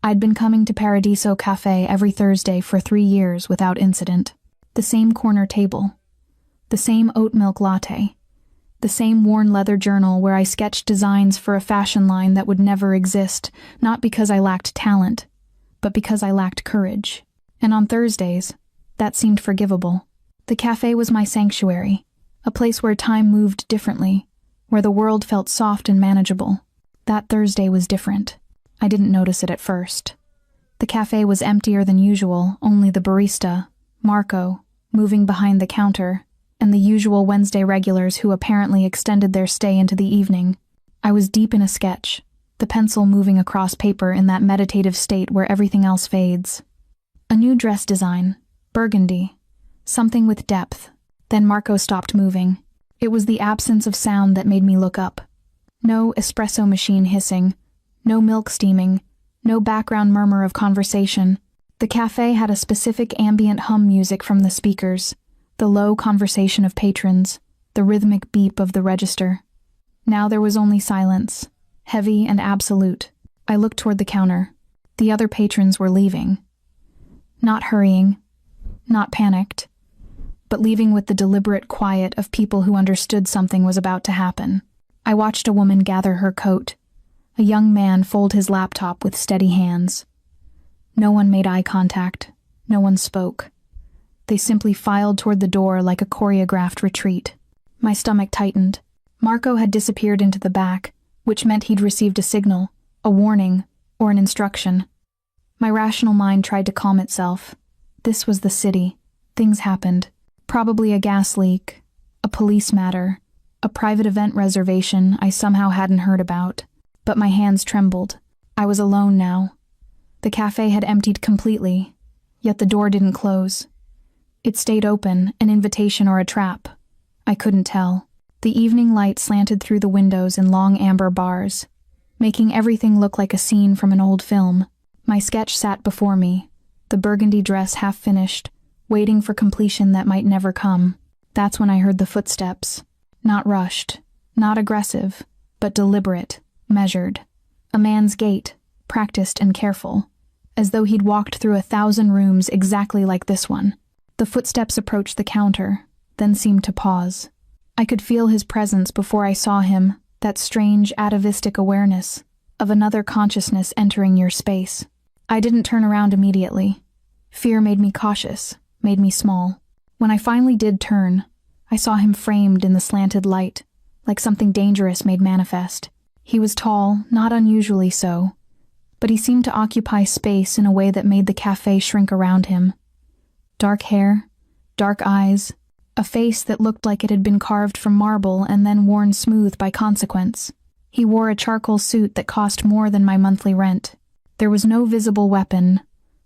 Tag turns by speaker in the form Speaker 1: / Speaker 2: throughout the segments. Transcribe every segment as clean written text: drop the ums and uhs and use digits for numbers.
Speaker 1: I'd been coming to Paradiso Cafe every Thursday for 3 years without incident. The same corner table. The same oat milk latte. The same worn leather journal where I sketched designs for a fashion line that would never exist, not because I lacked talent, but because I lacked courage. And on Thursdays, that seemed forgivable. The cafe was my sanctuary, a place where time moved differently, where the world felt soft and manageable. That Thursday was different. I didn't notice it at first. The cafe was emptier than usual, only the barista, Marco, moving behind the counter, and the usual Wednesday regulars who apparently extended their stay into the evening. I was deep in a sketch, the pencil moving across paper in that meditative state where everything else fades. A new dress design, burgundy, something with depth. Then Marco stopped moving. It was the absence of sound that made me look up. No espresso machine hissing, no milk steaming, no background murmur of conversation. The cafe had a specific ambient hum music from the speakers, the low conversation of patrons, the rhythmic beep of the register. Now there was only silence, heavy and absolute. I looked toward the counter. The other patrons were leaving. Not hurrying, not panicked, but leaving with the deliberate quiet of people who understood something was about to happen. I watched a woman gather her coat, a young man fold his laptop with steady hands. No one made eye contact. No one spoke. They simply filed toward the door like a choreographed retreat. My stomach tightened. Marco had disappeared into the back, which meant he'd received a signal, a warning, or an instruction. My rational mind tried to calm itself. This was the city. Things happened. Probably a gas leak, a police matter, a private event reservation I somehow hadn't heard about. But my hands trembled. I was alone now. The cafe had emptied completely, yet the door didn't close. It stayed open, an invitation or a trap. I couldn't tell. The evening light slanted through the windows in long amber bars, making everything look like a scene from an old film. My sketch sat before me, the burgundy dress half finished, waiting for completion that might never come. That's when I heard the footsteps. Not rushed, not aggressive, but deliberate, measured. A man's gait, practiced and careful, as though he'd walked through 1,000 rooms exactly like this one. The footsteps approached the counter, then seemed to pause. I could feel his presence before I saw him, that strange atavistic awareness of another consciousness entering your space. I didn't turn around immediately. Fear made me cautious, made me small. When I finally did turn, I saw him framed in the slanted light, like something dangerous made manifest. He was tall, not unusually so, but he seemed to occupy space in a way that made the cafe shrink around him. Dark hair, dark eyes, a face that looked like it had been carved from marble and then worn smooth by consequence. He wore a charcoal suit that cost more than my monthly rent. There was no visible weapon,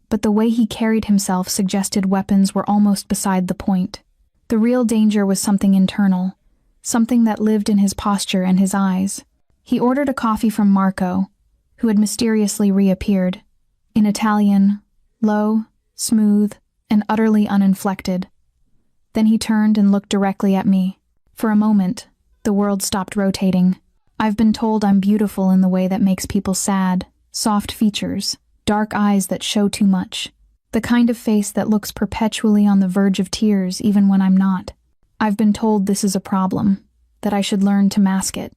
Speaker 1: but the way he carried himself suggested weapons were almost beside the point. The real danger was something internal, something that lived in his posture and his eyes. He ordered a coffee from Marco, who had mysteriously reappeared, in Italian, low, smooth, and utterly uninflected. Then he turned and looked directly at me. For a moment, the world stopped rotating. I've been told I'm beautiful in the way that makes people sad, soft features, dark eyes that show too much, the kind of face that looks perpetually on the verge of tears even when I'm not. I've been told this is a problem, that I should learn to mask it.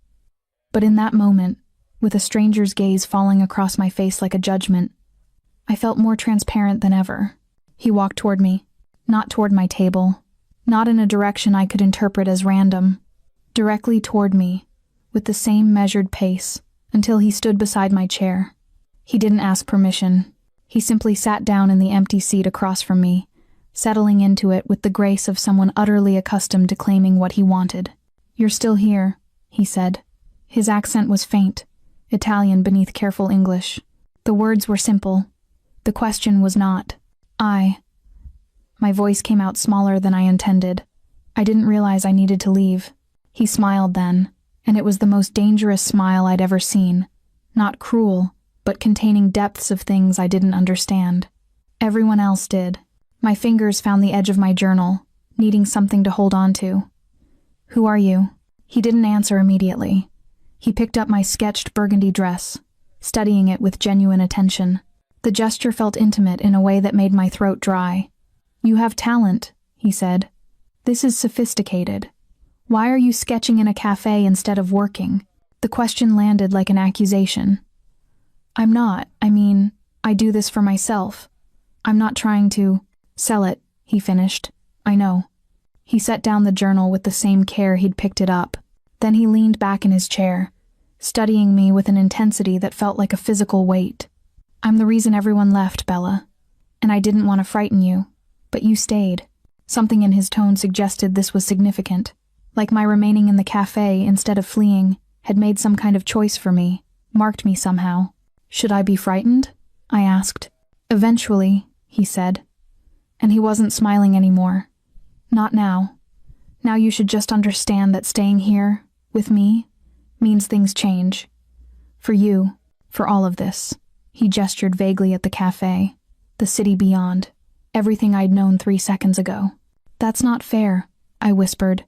Speaker 1: But in that moment, with a stranger's gaze falling across my face like a judgment, I felt more transparent than ever. He walked toward me, not toward my table, not in a direction I could interpret as random, directly toward me, with the same measured pace, until he stood beside my chair. He didn't ask permission. He simply sat down in the empty seat across from me, settling into it with the grace of someone utterly accustomed to claiming what he wanted. "You're still here," he said. His accent was faint, Italian beneath careful English. The words were simple. The question was not. My voice came out smaller than I intended. I didn't realize I needed to leave. He smiled then, and it was the most dangerous smile I'd ever seen. Not cruel, but containing depths of things I didn't understand. Everyone else did. My fingers found the edge of my journal, needing something to hold on to. "Who are you?" He didn't answer immediately. He picked up my sketched burgundy dress, studying it with genuine attention. The gesture felt intimate in a way that made my throat dry. "You have talent," he said. "This is sophisticated. Why are you sketching in a cafe instead of working?" The question landed like an accusation. I do this for myself. I'm not trying to sell it," he finished. "I know." He set down the journal with the same care he'd picked it up. Then he leaned back in his chair, studying me with an intensity that felt like a physical weight. "I'm the reason everyone left, Bella. And I didn't want to frighten you, but you stayed." Something in his tone suggested this was significant, like my remaining in the cafe instead of fleeing had made some kind of choice for me, marked me somehow. "Should I be frightened?" I asked. "Eventually," he said. And he wasn't smiling anymore. "Not now. Now you should just understand that staying here, with me, means things change. For you, for all of this." He gestured vaguely at the cafe, the city beyond, everything I'd known 3 seconds ago. "That's not fair," I whispered.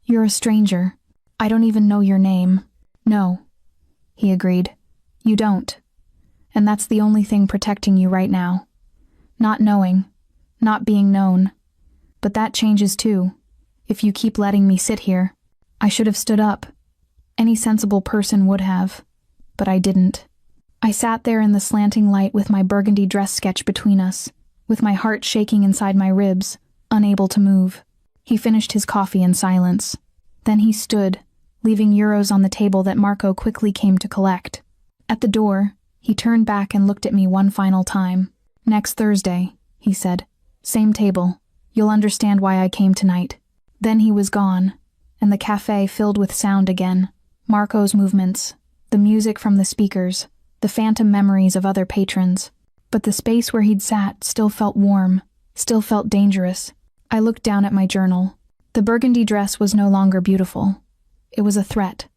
Speaker 1: "You're a stranger. I don't even know your name." "No," he agreed. "You don't. And that's the only thing protecting you right now. Not knowing, not being known. But that changes too, if you keep letting me sit here." I should have stood up. Any sensible person would have. But I didn't. I sat there in the slanting light with my burgundy dress sketch between us, with my heart shaking inside my ribs, unable to move. He finished his coffee in silence. Then he stood, leaving euros on the table that Marco quickly came to collect. At the door, he turned back and looked at me one final time. "Next Thursday," he said. "Same table. You'll understand why I came tonight." Then he was gone, and the cafe filled with sound again. Marco's movements, the music from the speakers, the phantom memories of other patrons. But the space where he'd sat still felt warm, still felt dangerous. I looked down at my journal. The burgundy dress was no longer beautiful. It was a threat,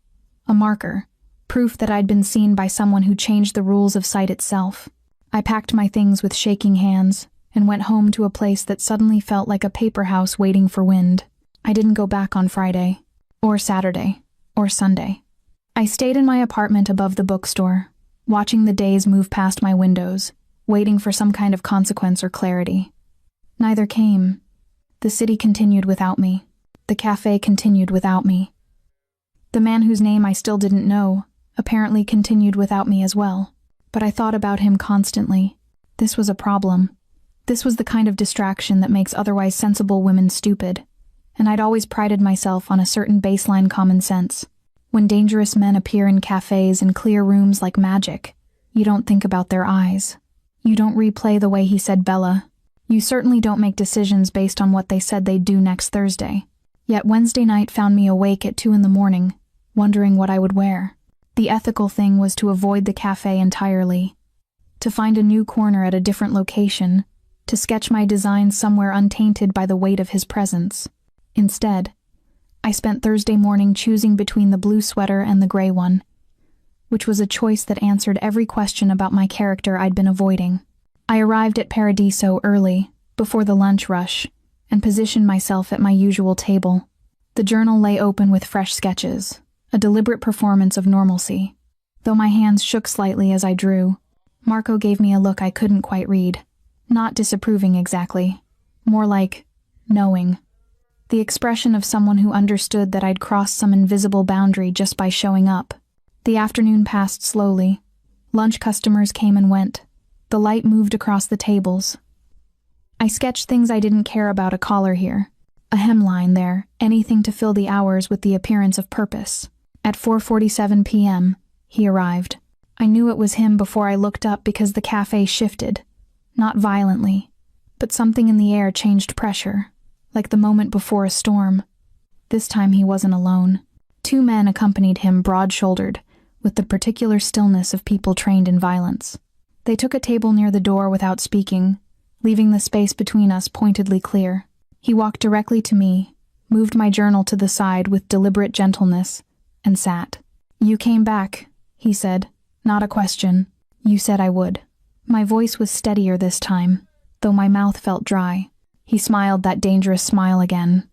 Speaker 1: a marker, proof that I'd been seen by someone who changed the rules of sight itself. I packed my things with shaking hands and went home to a place that suddenly felt like a paper house waiting for wind. I didn't go back on Friday, or Saturday, or Sunday. I stayed in my apartment above the bookstore, watching the days move past my windows, waiting for some kind of consequence or clarity. Neither came. The city continued without me. The cafe continued without me. The man whose name I still didn't know apparently continued without me as well. But I thought about him constantly. This was a problem. This was the kind of distraction that makes otherwise sensible women stupid. And I'd always prided myself on a certain baseline common sense. When dangerous men appear in cafes and clear rooms like magic, you don't think about their eyes. You don't replay the way he said Bella. You certainly don't make decisions based on what they said they'd do next Thursday. Yet Wednesday night found me awake at 2 a.m, wondering what I would wear. The ethical thing was to avoid the cafe entirely, to find a new corner at a different location, to sketch my designs somewhere untainted by the weight of his presence. Instead, I spent Thursday morning choosing between the blue sweater and the gray one, which was a choice that answered every question about my character I'd been avoiding. I arrived at Paradiso early, before the lunch rush, and positioned myself at my usual table. The journal lay open with fresh sketches, a deliberate performance of normalcy. Though my hands shook slightly as I drew, Marco gave me a look I couldn't quite read. Not disapproving exactly, more like knowing. The expression of someone who understood that I'd crossed some invisible boundary just by showing up. The afternoon passed slowly. Lunch customers came and went. The light moved across the tables. I sketched things I didn't care about: a collar here, a hemline there, anything to fill the hours with the appearance of purpose. At 4:47 p.m., he arrived. I knew it was him before I looked up because the cafe shifted. Not violently, but something in the air changed pressure, like the moment before a storm. This time he wasn't alone. 2 men accompanied him, broad-shouldered, with the particular stillness of people trained in violence. They took a table near the door without speaking, leaving the space between us pointedly clear. He walked directly to me, moved my journal to the side with deliberate gentleness, and sat. "You came back," he said. "Not a question. You said I would." My voice was steadier this time, though my mouth felt dry. He smiled that dangerous smile again.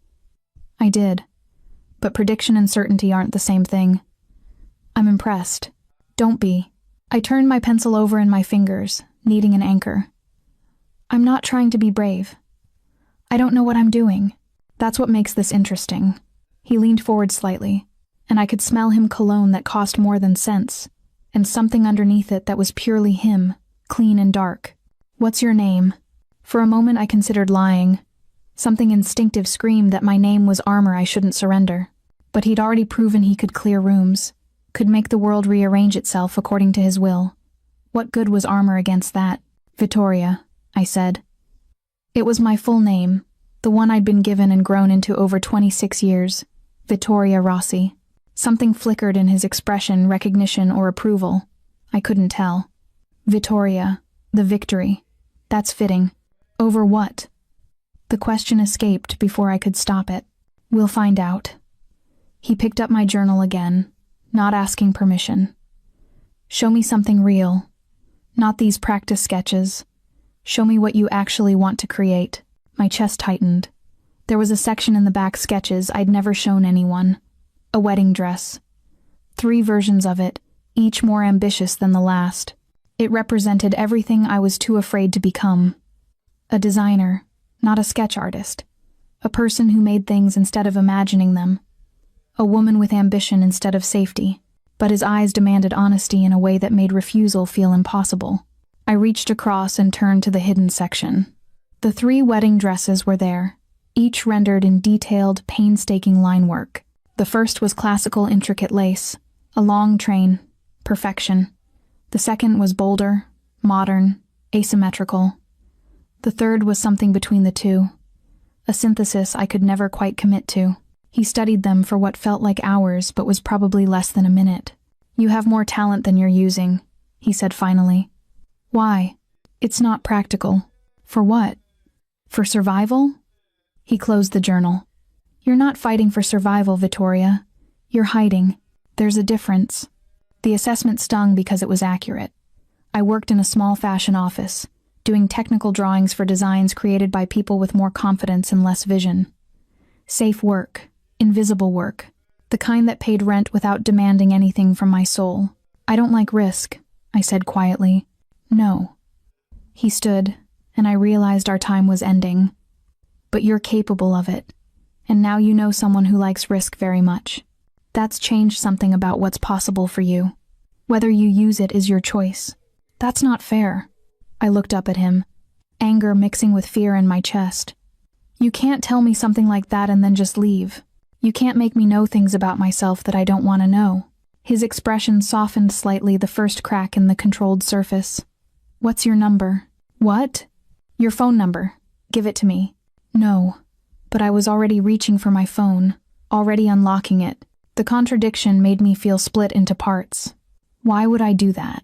Speaker 1: "I did. But prediction and certainty aren't the same thing." "I'm impressed." "Don't be." I turned my pencil over in my fingers, needing an anchor. I'm not trying to be brave. I don't know what I'm doing. That's what makes this interesting. He leaned forward slightly, and I could smell him cologne that cost more than cents, and something underneath it that was purely him, clean and dark. What's your name? For a moment I considered lying. Something instinctive screamed that my name was armor I shouldn't surrender. But he'd already proven he could clear rooms, could make the world rearrange itself according to his will. What good was armor against that? Vittoria, I said. It was my full name, the one I'd been given and grown into over 26 years. Vittoria Rossi. Something flickered in his expression, recognition or approval. I couldn't tell. Vittoria, the victory. That's fitting. Over what? The question escaped before I could stop it. We'll find out. He picked up my journal again, not asking permission. Show me something real. Not these practice sketches. Show me what you actually want to create. My chest tightened. There was a section in the back sketches I'd never shown anyone. A wedding dress. 3 versions of it, each more ambitious than the last. It represented everything I was too afraid to become. A designer, not a sketch artist. A person who made things instead of imagining them. A woman with ambition instead of safety. But his eyes demanded honesty in a way that made refusal feel impossible. I reached across and turned to the hidden section. The 3 wedding dresses were there, each rendered in detailed, painstaking line work. The first was classical, intricate lace, a long train, perfection. The second was bolder, modern, asymmetrical. The third was something between the two, a synthesis I could never quite commit to. He studied them for what felt like hours but was probably less than a minute. You have more talent than you're using, he said finally. Why? It's not practical. For what? For survival? He closed the journal. You're not fighting for survival, Vittoria. You're hiding. There's a difference. The assessment stung because it was accurate. I worked in a small fashion office, doing technical drawings for designs created by people with more confidence and less vision. Safe work. Invisible work. The kind that paid rent without demanding anything from my soul. I don't like risk, I said quietly. No. He stood, and I realized our time was ending. But you're capable of it, and now you know someone who likes risk very much. That's changed something about what's possible for you. Whether you use it is your choice. That's not fair. I looked up at him, anger mixing with fear in my chest. You can't tell me something like that and then just leave. You can't make me know things about myself that I don't want to know. His expression softened slightly, the first crack in the controlled surface. What's your number? What? Your phone number. Give it to me. No. But I was already reaching for my phone, already unlocking it. The contradiction made me feel split into parts. Why would I do that?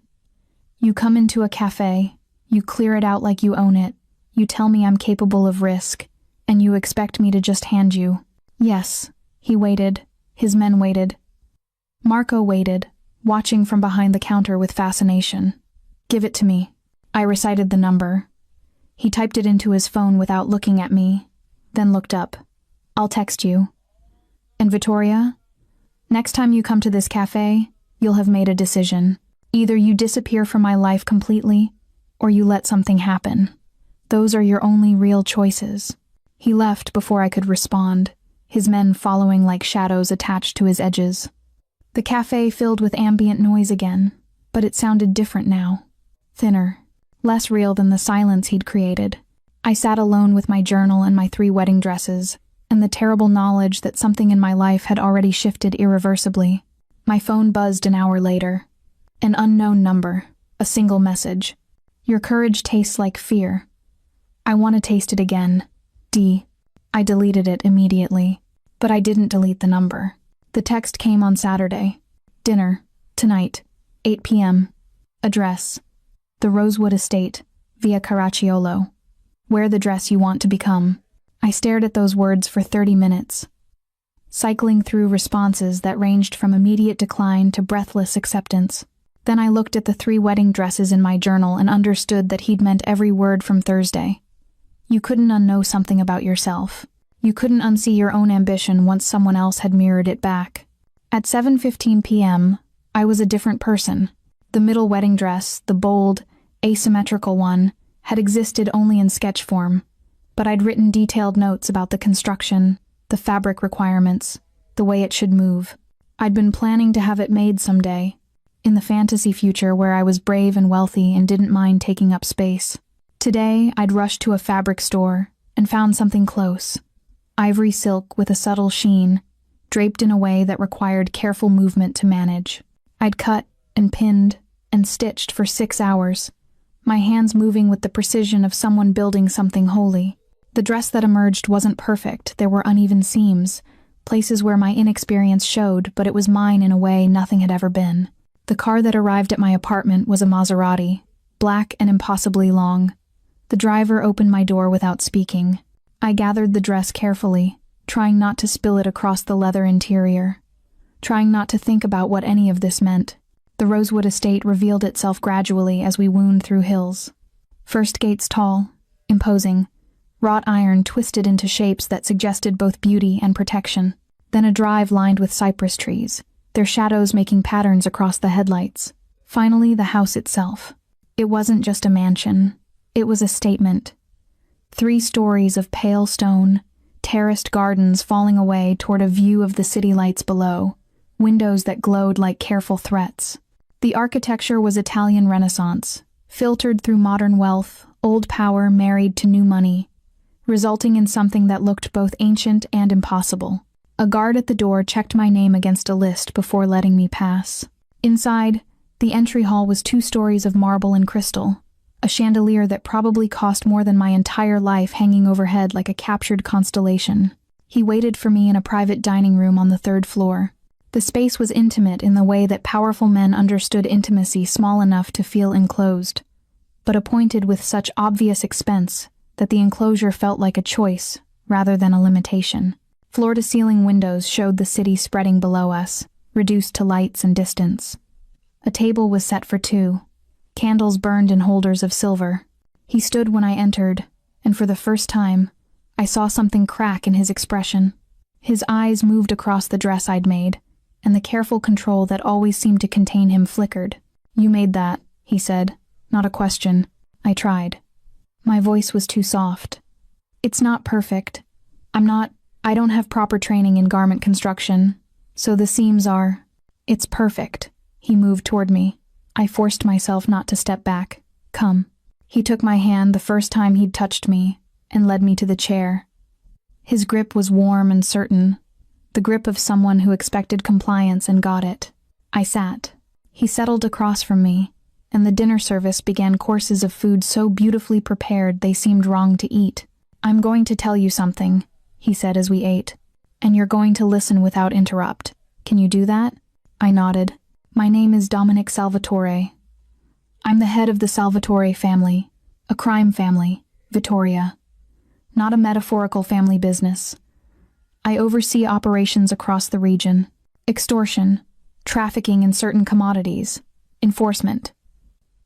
Speaker 1: You come into a cafe, you clear it out like you own it, you tell me I'm capable of risk, and you expect me to just hand you. Yes. He waited. His men waited. Marco waited, watching from behind the counter with fascination. Give it to me. I recited the number. He typed it into his phone without looking at me, then looked up. I'll text you. And Vittoria? Next time you come to this cafe, you'll have made a decision. Either you disappear from my life completely, or you let something happen. Those are your only real choices. He left before I could respond, his men following like shadows attached to his edges. The cafe filled with ambient noise again, but it sounded different now. Thinner, less real than the silence he'd created. I sat alone with my journal and my 3 wedding dresses, and the terrible knowledge that something in my life had already shifted irreversibly. My phone buzzed an hour later. An unknown number, a single message. Your courage tastes like fear. I want to taste it again. D. I deleted it immediately. But I didn't delete the number. The text came on Saturday. Dinner. Tonight. 8 p.m. Address. The Rosewood Estate, via Caracciolo. Wear the dress you want to become. I stared at those words for 30 minutes, cycling through responses that ranged from immediate decline to breathless acceptance. Then I looked at the 3 wedding dresses in my journal and understood that he'd meant every word from Thursday. You couldn't unknow something about yourself. You couldn't unsee your own ambition once someone else had mirrored it back. At 7:15 p.m., I was a different person. The middle wedding dress, the bold, asymmetrical one, had existed only in sketch form, but I'd written detailed notes about the construction, the fabric requirements, the way it should move. I'd been planning to have it made someday, in the fantasy future where I was brave and wealthy and didn't mind taking up space. Today, I'd rushed to a fabric store and found something close. Ivory silk with a subtle sheen, draped in a way that required careful movement to manage. I'd cut and pinned and stitched for 6 hours, my hands moving with the precision of someone building something holy. The dress that emerged wasn't perfect. There were uneven seams, places where my inexperience showed, but it was mine in a way nothing had ever been. The car that arrived at my apartment was a Maserati, black and impossibly long. The driver opened my door without speaking. I gathered the dress carefully, trying not to spill it across the leather interior, trying not to think about what any of this meant. The Rosewood estate revealed itself gradually as we wound through hills. First gates tall, imposing, wrought iron twisted into shapes that suggested both beauty and protection. Then a drive lined with cypress trees, their shadows making patterns across the headlights. Finally, the house itself. It wasn't just a mansion. It was a statement. 3 stories of pale stone, terraced gardens falling away toward a view of the city lights below, windows that glowed like careful threats. The architecture was Italian Renaissance, filtered through modern wealth, old power married to new money, resulting in something that looked both ancient and impossible. A guard at the door checked my name against a list before letting me pass. Inside, the entry hall was 2 stories of marble and crystal, a chandelier that probably cost more than my entire life hanging overhead like a captured constellation. He waited for me in a private dining room on the 3rd floor. The space was intimate in the way that powerful men understood intimacy, small enough to feel enclosed, but appointed with such obvious expense that the enclosure felt like a choice rather than a limitation. Floor-to-ceiling windows showed the city spreading below us, reduced to lights and distance. A table was set for 2, candles burned in holders of silver. He stood when I entered, and for the first time, I saw something crack in his expression. His eyes moved across the dress I'd made, and the careful control that always seemed to contain him flickered. "You made that," he said, not a question. I tried. My voice was too soft. "It's not perfect. I don't have proper training in garment construction, so the seams are... It's perfect." He moved toward me. I forced myself not to step back. "Come." He took my hand the first time he'd touched me, and led me to the chair. His grip was warm and certain, the grip of someone who expected compliance and got it. I sat. He settled across from me, and the dinner service began courses of food so beautifully prepared they seemed wrong to eat. "I'm going to tell you something," he said as we ate, "and you're going to listen without interrupt. Can you do that?" I nodded. "My name is Dominic Salvatore. I'm the head of the Salvatore family, a crime family, Vittoria. Not a metaphorical family business. I oversee operations across the region. Extortion, trafficking in certain commodities, enforcement.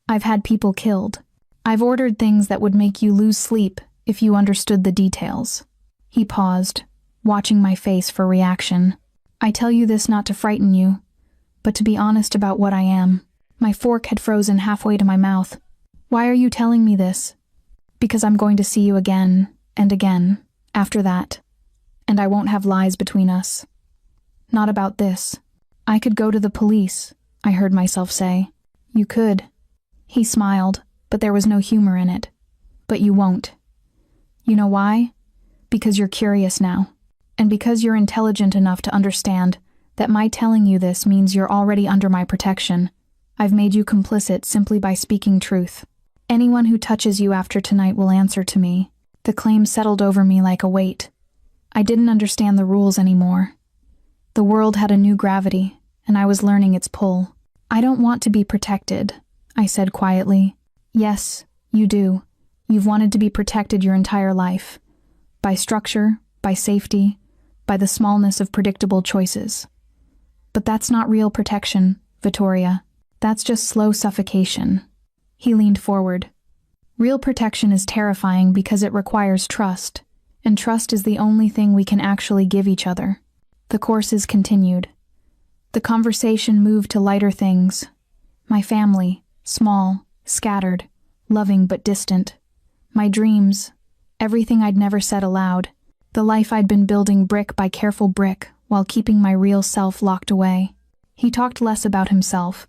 Speaker 1: I've had people killed. I've ordered things that would make you lose sleep if you understood the details." He paused, watching my face for reaction. "I tell you this not to frighten you, but to be honest about what I am." My fork had frozen halfway to my mouth. "Why are you telling me this?" "Because I'm going to see you again and again after that. And I won't have lies between us. Not about this." "I could go to the police," I heard myself say. "You could." He smiled, but there was no humor in it. "But you won't. You know why? Because you're curious now. And because you're intelligent enough to understand that my telling you this means you're already under my protection. I've made you complicit simply by speaking truth. Anyone who touches you after tonight will answer to me." The claim settled over me like a weight. I didn't understand the rules anymore. The world had a new gravity, and I was learning its pull. "I don't want to be protected," I said quietly. "Yes, you do. You've wanted to be protected your entire life. By structure, by safety, by the smallness of predictable choices. But that's not real protection, Vittoria. That's just slow suffocation." He leaned forward. "Real protection is terrifying because it requires trust, and trust is the only thing we can actually give each other." The courses continued. The conversation moved to lighter things. My family, small, scattered, loving but distant. My dreams, everything I'd never said aloud, the life I'd been building brick by careful brick while keeping my real self locked away. He talked less about himself,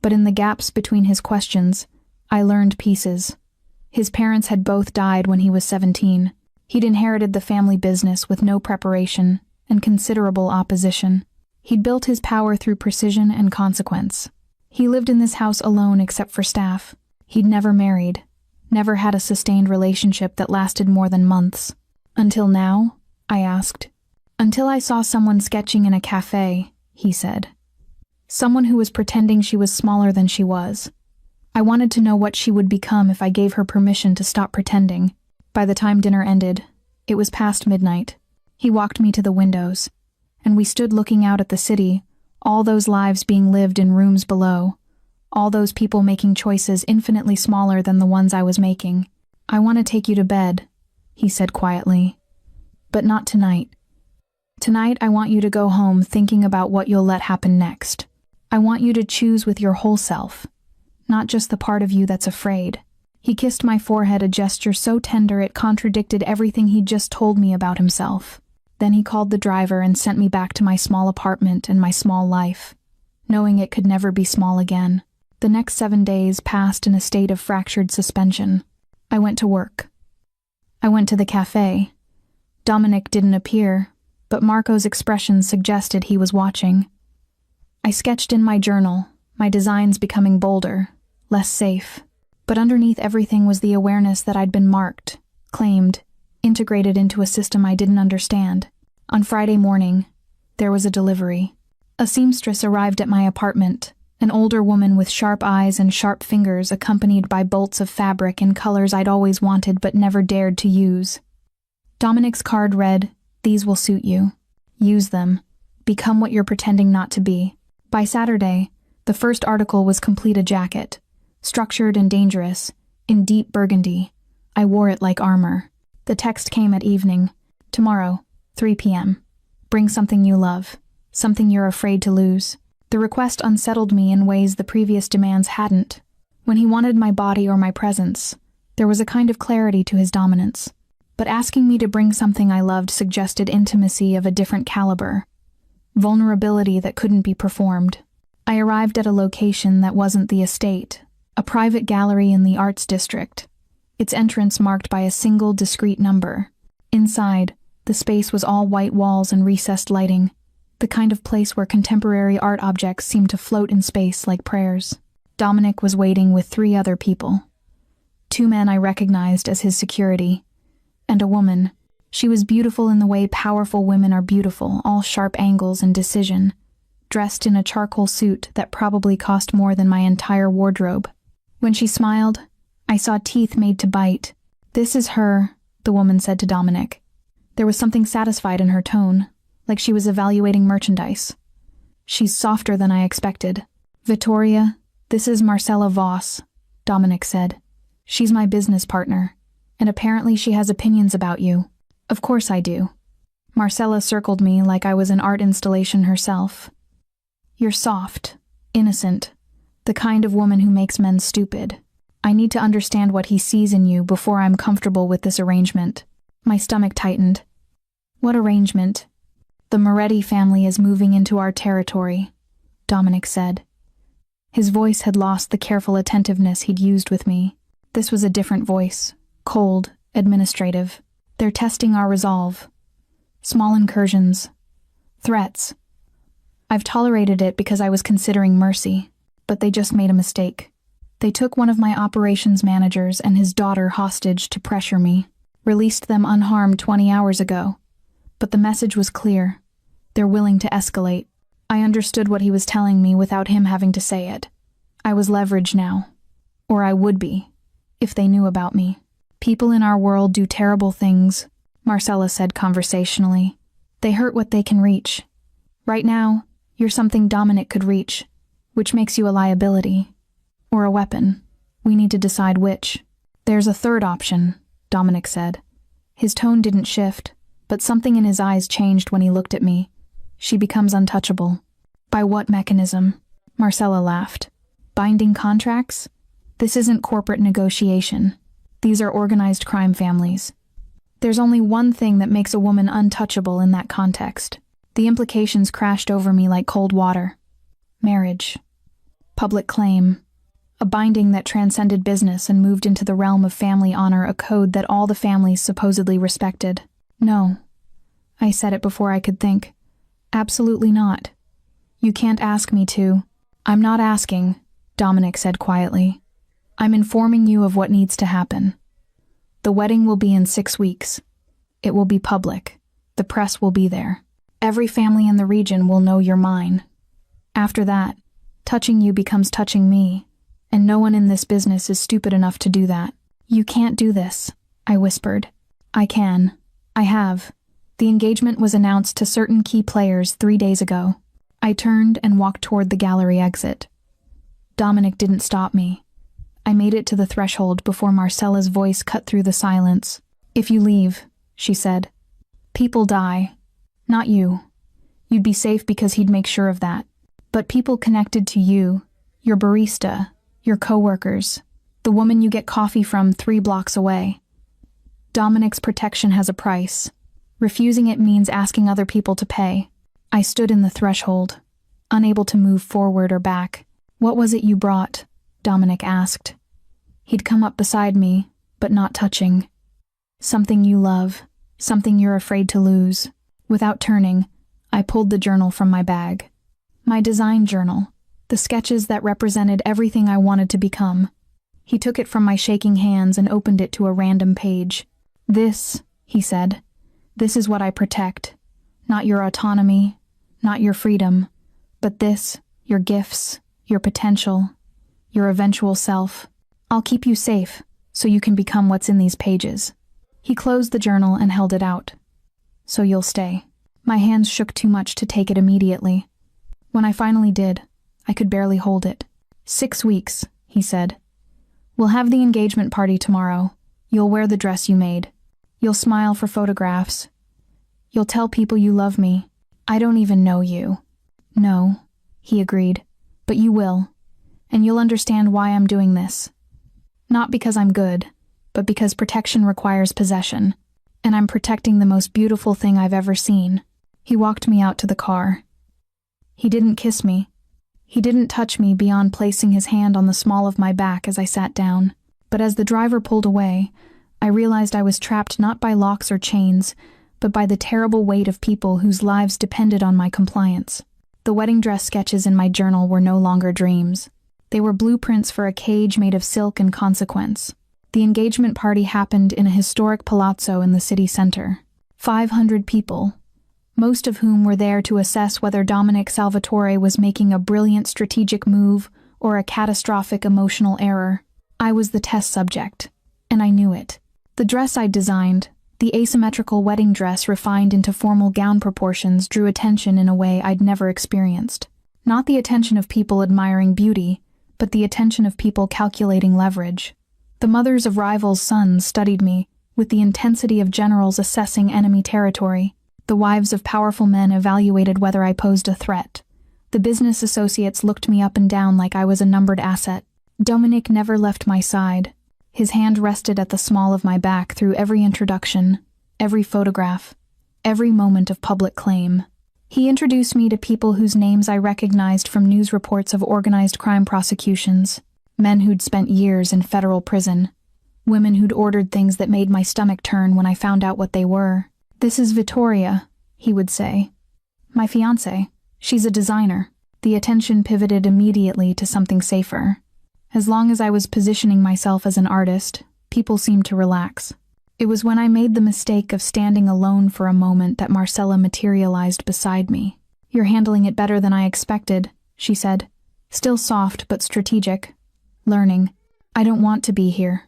Speaker 1: but in the gaps between his questions, I learned pieces. His parents had both died when he was 17. He'd inherited the family business with no preparation and considerable opposition. He'd built his power through precision and consequence. He lived in this house alone except for staff. He'd never married, never had a sustained relationship that lasted more than months. Until now? I asked. Until I saw someone sketching in a cafe, he said. Someone who was pretending she was smaller than she was. I wanted to know what she would become if I gave her permission to stop pretending. By the time dinner ended, it was past midnight. He walked me to the windows, and we stood looking out at the city, all those lives being lived in rooms below, all those people making choices infinitely smaller than the ones I was making. I want to take you to bed, he said quietly. But not tonight. Tonight I want you to go home thinking about what you'll let happen next. I want you to choose with your whole self, not just the part of you that's afraid. He kissed my forehead, a gesture so tender it contradicted everything he'd just told me about himself. Then he called the driver and sent me back to my small apartment and my small life, knowing it could never be small again. The next 7 days passed in a state of fractured suspension. I went to work. I went to the cafe. Dominic didn't appear, but Marco's expression suggested he was watching. I sketched in my journal, my designs becoming bolder, less safe. But underneath everything was the awareness that I'd been marked, claimed, integrated into a system I didn't understand. On Friday morning, there was a delivery. A seamstress arrived at my apartment, an older woman with sharp eyes and sharp fingers accompanied by bolts of fabric in colors I'd always wanted but never dared to use. Dominic's card read, "These will suit you. Use them. Become what you're pretending not to be." By Saturday, the first article was complete, a jacket. Structured and dangerous, in deep burgundy. I wore it like armor. The text came at evening. "Tomorrow, 3 p.m. Bring something you love, something you're afraid to lose." The request unsettled me in ways the previous demands hadn't. When he wanted my body or my presence, there was a kind of clarity to his dominance. But asking me to bring something I loved suggested intimacy of a different caliber. Vulnerability that couldn't be performed. I arrived at a location that wasn't the estate. A private gallery in the Arts District, its entrance marked by a single discrete number. Inside, the space was all white walls and recessed lighting, the kind of place where contemporary art objects seemed to float in space like prayers. Dominic was waiting with 3 other people. 2 men I recognized as his security, and a woman. She was beautiful in the way powerful women are beautiful, all sharp angles and decision, dressed in a charcoal suit that probably cost more than my entire wardrobe. When she smiled, I saw teeth made to bite. "This is her," the woman said to Dominic. There was something satisfied in her tone, like she was evaluating merchandise. "She's softer than I expected." "Vittoria, this is Marcella Voss," Dominic said. "She's my business partner, and apparently she has opinions about you." "Of course I do." Marcella circled me like I was an art installation herself. "You're soft, innocent, the kind of woman who makes men stupid. I need to understand what he sees in you before I'm comfortable with this arrangement." My stomach tightened. "What arrangement?" "The Moretti family is moving into our territory," Dominic said. His voice had lost the careful attentiveness he'd used with me. This was a different voice, cold, administrative. "They're testing our resolve. Small incursions. Threats. I've tolerated it because I was considering mercy. But they just made a mistake. They took one of my operations managers and his daughter hostage to pressure me, released them unharmed 20 hours ago. But the message was clear. They're willing to escalate. I understood what he was telling me without him having to say it. I was leverage now. Or I would be, if they knew about me. "People in our world do terrible things," Marcella said conversationally. "They hurt what they can reach. Right now, you're something Dominic could reach, which makes you a liability. Or a weapon. We need to decide which." "There's a third option," Dominic said. His tone didn't shift, but something in his eyes changed when he looked at me. "She becomes untouchable." "By what mechanism?" Marcella laughed. "Binding contracts? This isn't corporate negotiation. These are organized crime families. There's only one thing that makes a woman untouchable in that context. The implications crashed over me like cold water. Marriage. Public claim. A binding that transcended business and moved into the realm of family honor, a code that all the families supposedly respected. No. I said it before I could think. Absolutely not. You can't ask me to. I'm not asking, Dominic said quietly. I'm informing you of what needs to happen. The wedding will be in 6 weeks. It will be public. The press will be there. Every family in the region will know you're mine. After that, touching you becomes touching me, and no one in this business is stupid enough to do that. You can't do this, I whispered. I can. I have. The engagement was announced to certain key players 3 days ago. I turned and walked toward the gallery exit. Dominic didn't stop me. I made it to the threshold before Marcella's voice cut through the silence. If you leave, she said, people die. Not you. You'd be safe because he'd make sure of that. But people connected to you, your barista, your coworkers, the woman you get coffee from 3 blocks away. Dominic's protection has a price. Refusing it means asking other people to pay. I stood in the threshold, unable to move forward or back. What was it you brought? Dominic asked. He'd come up beside me, but not touching. Something you love, something you're afraid to lose. Without turning, I pulled the journal from my bag. My design journal, the sketches that represented everything I wanted to become. He took it from my shaking hands and opened it to a random page. This, he said, this is what I protect. Not your autonomy, not your freedom, but this, your gifts, your potential, your eventual self. I'll keep you safe, so you can become what's in these pages. He closed the journal and held it out. So you'll stay. My hands shook too much to take it immediately. When I finally did, I could barely hold it. 6 weeks, he said. We'll have the engagement party tomorrow. You'll wear the dress you made. You'll smile for photographs. You'll tell people you love me. I don't even know you. No, he agreed, but you will. And you'll understand why I'm doing this. Not because I'm good, but because protection requires possession, and I'm protecting the most beautiful thing I've ever seen. He walked me out to the car. He didn't kiss me. He didn't touch me beyond placing his hand on the small of my back as I sat down. But as the driver pulled away, I realized I was trapped not by locks or chains, but by the terrible weight of people whose lives depended on my compliance. The wedding dress sketches in my journal were no longer dreams. They were blueprints for a cage made of silk and consequence. The engagement party happened in a historic palazzo in the city center. 500 people, most of whom were there to assess whether Dominic Salvatore was making a brilliant strategic move or a catastrophic emotional error. I was the test subject, and I knew it. The dress I'd designed, the asymmetrical wedding dress refined into formal gown proportions, drew attention in a way I'd never experienced. Not the attention of people admiring beauty, but the attention of people calculating leverage. The mothers of rivals' sons studied me, with the intensity of generals assessing enemy territory. The wives of powerful men evaluated whether I posed a threat. The business associates looked me up and down like I was a numbered asset. Dominic never left my side. His hand rested at the small of my back through every introduction, every photograph, every moment of public claim. He introduced me to people whose names I recognized from news reports of organized crime prosecutions, men who'd spent years in federal prison, women who'd ordered things that made my stomach turn when I found out what they were. This is Vittoria, he would say. My fiancée. She's a designer. The attention pivoted immediately to something safer. As long as I was positioning myself as an artist, people seemed to relax. It was when I made the mistake of standing alone for a moment that Marcella materialized beside me. You're handling it better than I expected, she said. Still soft but strategic. Learning. I don't want to be here.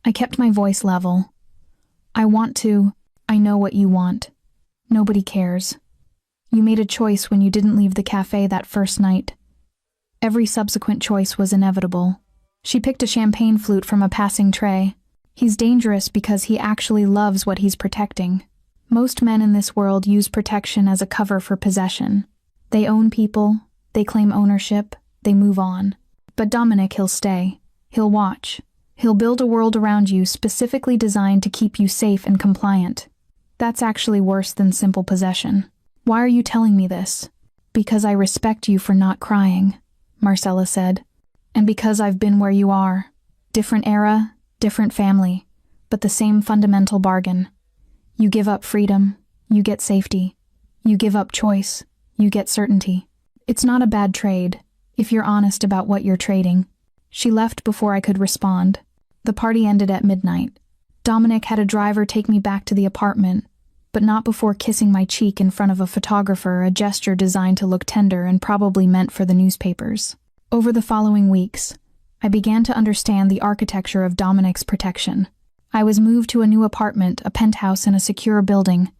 Speaker 1: I kept my voice level. I know what you want. Nobody cares. You made a choice when you didn't leave the cafe that first night. Every subsequent choice was inevitable. She picked a champagne flute from a passing tray. He's dangerous because he actually loves what he's protecting. Most men in this world use protection as a cover for possession. They own people, they claim ownership, they move on. But Dominic, he'll stay. He'll watch. He'll build a world around you specifically designed to keep you safe and compliant. That's actually worse than simple possession. Why are you telling me this? Because I respect you for not crying, Marcella said. And because I've been where you are. Different era, different family, but the same fundamental bargain. You give up freedom, you get safety. You give up choice, you get certainty. It's not a bad trade, if you're honest about what you're trading. She left before I could respond. The party ended at midnight. Dominic had a driver take me back to the apartment, but not before kissing my cheek in front of a photographer, a gesture designed to look tender and probably meant for the newspapers. Over the following weeks, I began to understand the architecture of Dominic's protection. I was moved to a new apartment, a penthouse in a secure building,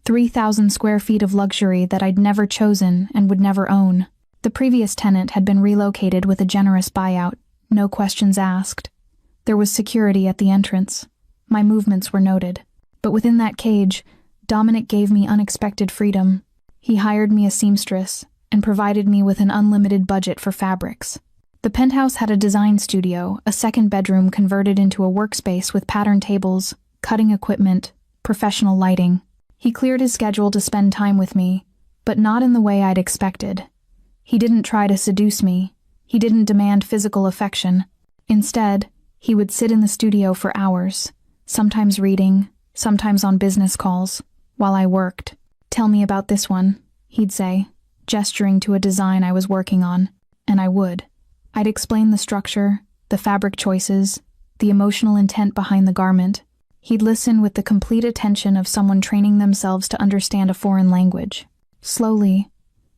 Speaker 1: 3,000 square feet of luxury that I'd never chosen and would never own. The previous tenant had been relocated with a generous buyout, no questions asked. There was security at the entrance. My movements were noted. But within that cage, Dominic gave me unexpected freedom. He hired me a seamstress and provided me with an unlimited budget for fabrics. The penthouse had a design studio, a second bedroom converted into a workspace with pattern tables, cutting equipment, professional lighting. He cleared his schedule to spend time with me, but not in the way I'd expected. He didn't try to seduce me. He didn't demand physical affection. Instead, he would sit in the studio for hours, sometimes reading, sometimes on business calls, while I worked. "Tell me about this one," he'd say, gesturing to a design I was working on, and I would. I'd explain the structure, the fabric choices, the emotional intent behind the garment. He'd listen with the complete attention of someone training themselves to understand a foreign language. Slowly,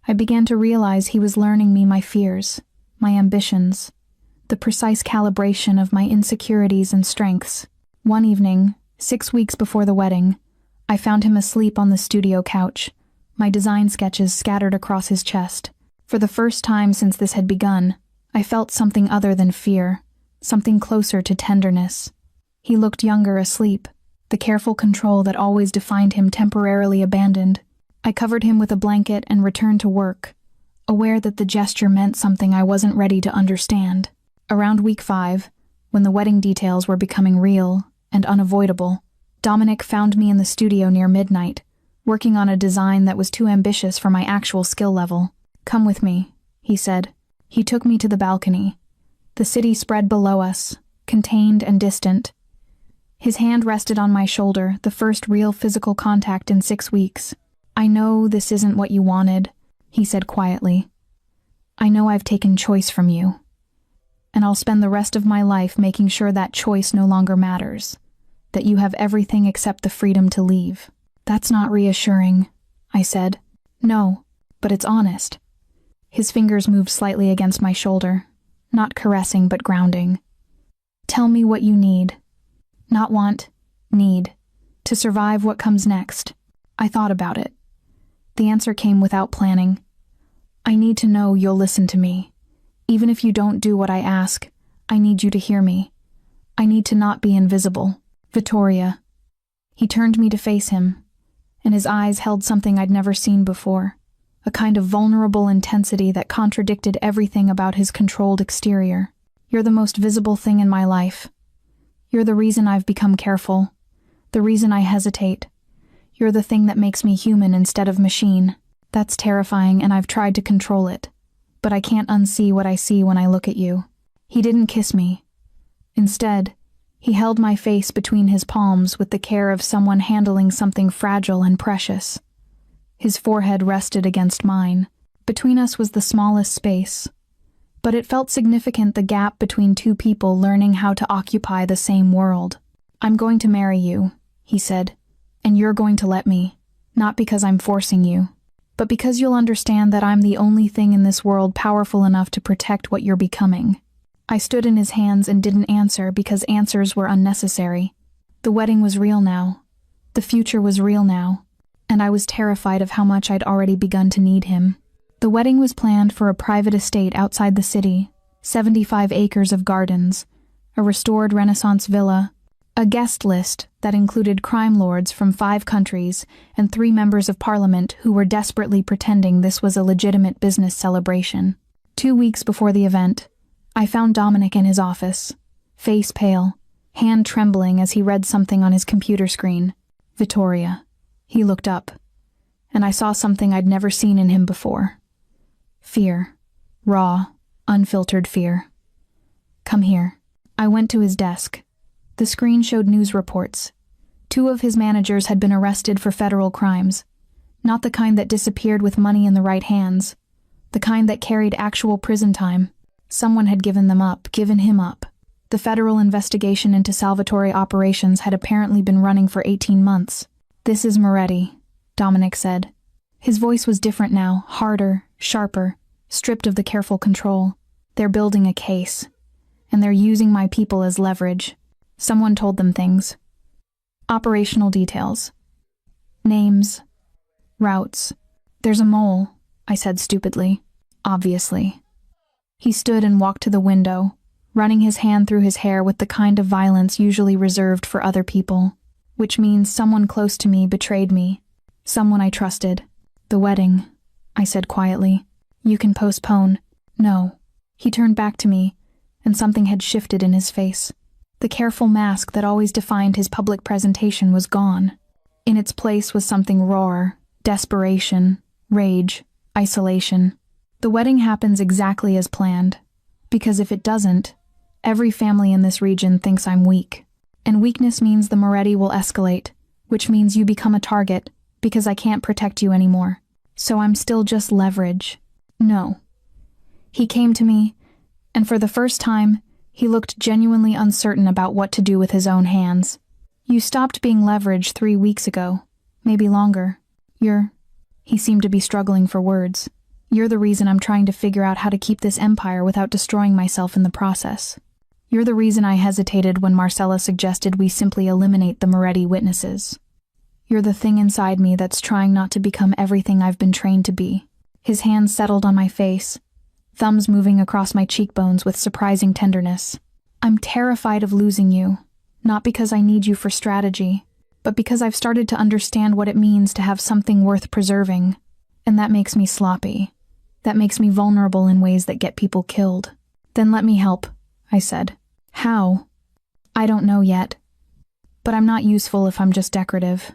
Speaker 1: I began to realize he was learning me my fears, my ambitions, the precise calibration of my insecurities and strengths. One evening, 6 weeks before the wedding, I found him asleep on the studio couch, my design sketches scattered across his chest. For the first time since this had begun, I felt something other than fear, something closer to tenderness. He looked younger asleep, the careful control that always defined him temporarily abandoned. I covered him with a blanket and returned to work, aware that the gesture meant something I wasn't ready to understand. Around week 5, when the wedding details were becoming real and unavoidable, Dominic found me in the studio near midnight, working on a design that was too ambitious for my actual skill level. "Come with me," he said. He took me to the balcony. The city spread below us, contained and distant. His hand rested on my shoulder, the first real physical contact in 6 weeks. "I know this isn't what you wanted," he said quietly. "I know I've taken choice from you. And I'll spend the rest of my life making sure that choice no longer matters, that you have everything except the freedom to leave." "That's not reassuring," I said. "No, but it's honest." His fingers moved slightly against my shoulder, not caressing but grounding. "Tell me what you need. Not want, need. To survive what comes next." I thought about it. The answer came without planning. "I need to know you'll listen to me. Even if you don't do what I ask, I need you to hear me. I need to not be invisible. Vittoria." He turned me to face him, and his eyes held something I'd never seen before, a kind of vulnerable intensity that contradicted everything about his controlled exterior. "You're the most visible thing in my life. You're the reason I've become careful, the reason I hesitate. You're the thing that makes me human instead of machine. That's terrifying, and I've tried to control it. But I can't unsee what I see when I look at you." He didn't kiss me. Instead, he held my face between his palms with the care of someone handling something fragile and precious. His forehead rested against mine. Between us was the smallest space, but it felt significant, the gap between two people learning how to occupy the same world. "I'm going to marry you," he said, "and you're going to let me, not because I'm forcing you, but because you'll understand that I'm the only thing in this world powerful enough to protect what you're becoming." I stood in his hands and didn't answer because answers were unnecessary. The wedding was real now. The future was real now. And I was terrified of how much I'd already begun to need him. The wedding was planned for a private estate outside the city, 75 acres of gardens, a restored Renaissance villa, a guest list that included crime lords from 5 countries and 3 members of parliament who were desperately pretending this was a legitimate business celebration. 2 weeks before the event, I found Dominic in his office, face pale, hand trembling as he read something on his computer screen. Vittoria. He looked up, and I saw something I'd never seen in him before. Fear. Raw, unfiltered fear. Come here. I went to his desk. The screen showed news reports. 2 of his managers had been arrested for federal crimes. Not the kind that disappeared with money in the right hands. The kind that carried actual prison time. Someone had given him up. The federal investigation into Salvatore operations had apparently been running for 18 months. This is Moretti, Dominic said. His voice was different now, harder, sharper, stripped of the careful control. They're building a case. And they're using my people as leverage. Someone told them things. Operational details. Names. Routes. There's a mole, I said stupidly. Obviously. He stood and walked to the window, running his hand through his hair with the kind of violence usually reserved for other people, which means someone close to me betrayed me, someone I trusted. The wedding, I said quietly. You can postpone. No. He turned back to me, and something had shifted in his face. The careful mask that always defined his public presentation was gone. In its place was something rawer, desperation, rage, isolation. The wedding happens exactly as planned, because if it doesn't, every family in this region thinks I'm weak. And weakness means the Moretti will escalate, which means you become a target, because I can't protect you anymore. So I'm still just leverage. No. He came to me, and for the first time, he looked genuinely uncertain about what to do with his own hands. You stopped being leverage 3 weeks ago, maybe longer. He seemed to be struggling for words. You're the reason I'm trying to figure out how to keep this empire without destroying myself in the process. You're the reason I hesitated when Marcella suggested we simply eliminate the Moretti witnesses. You're the thing inside me that's trying not to become everything I've been trained to be. His hands settled on my face, thumbs moving across my cheekbones with surprising tenderness. I'm terrified of losing you, not because I need you for strategy, but because I've started to understand what it means to have something worth preserving, and that makes me sloppy. That makes me vulnerable in ways that get people killed. Then let me help, I said. How? I don't know yet. But I'm not useful if I'm just decorative.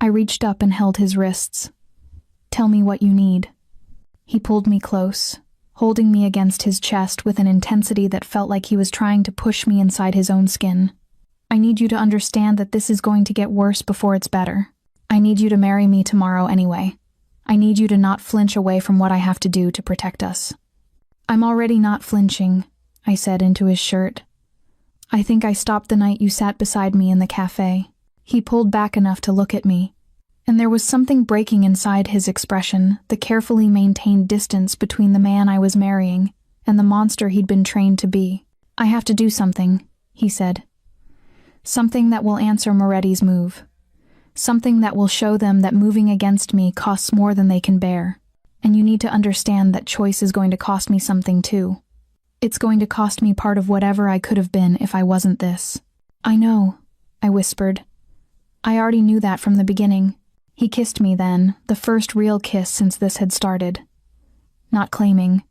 Speaker 1: I reached up and held his wrists. Tell me what you need. He pulled me close, holding me against his chest with an intensity that felt like he was trying to push me inside his own skin. I need you to understand that this is going to get worse before it's better. I need you to marry me tomorrow anyway. I need you to not flinch away from what I have to do to protect us. I'm already not flinching, I said into his shirt. I think I stopped the night you sat beside me in the cafe. He pulled back enough to look at me, and there was something breaking inside his expression, the carefully maintained distance between the man I was marrying and the monster he'd been trained to be. I have to do something, he said. Something that will answer Moretti's move. Something that will show them that moving against me costs more than they can bear. And you need to understand that choice is going to cost me something too. It's going to cost me part of whatever I could have been if I wasn't this. I know, I whispered. I already knew that from the beginning. He kissed me then, the first real kiss since this had started. Not claiming.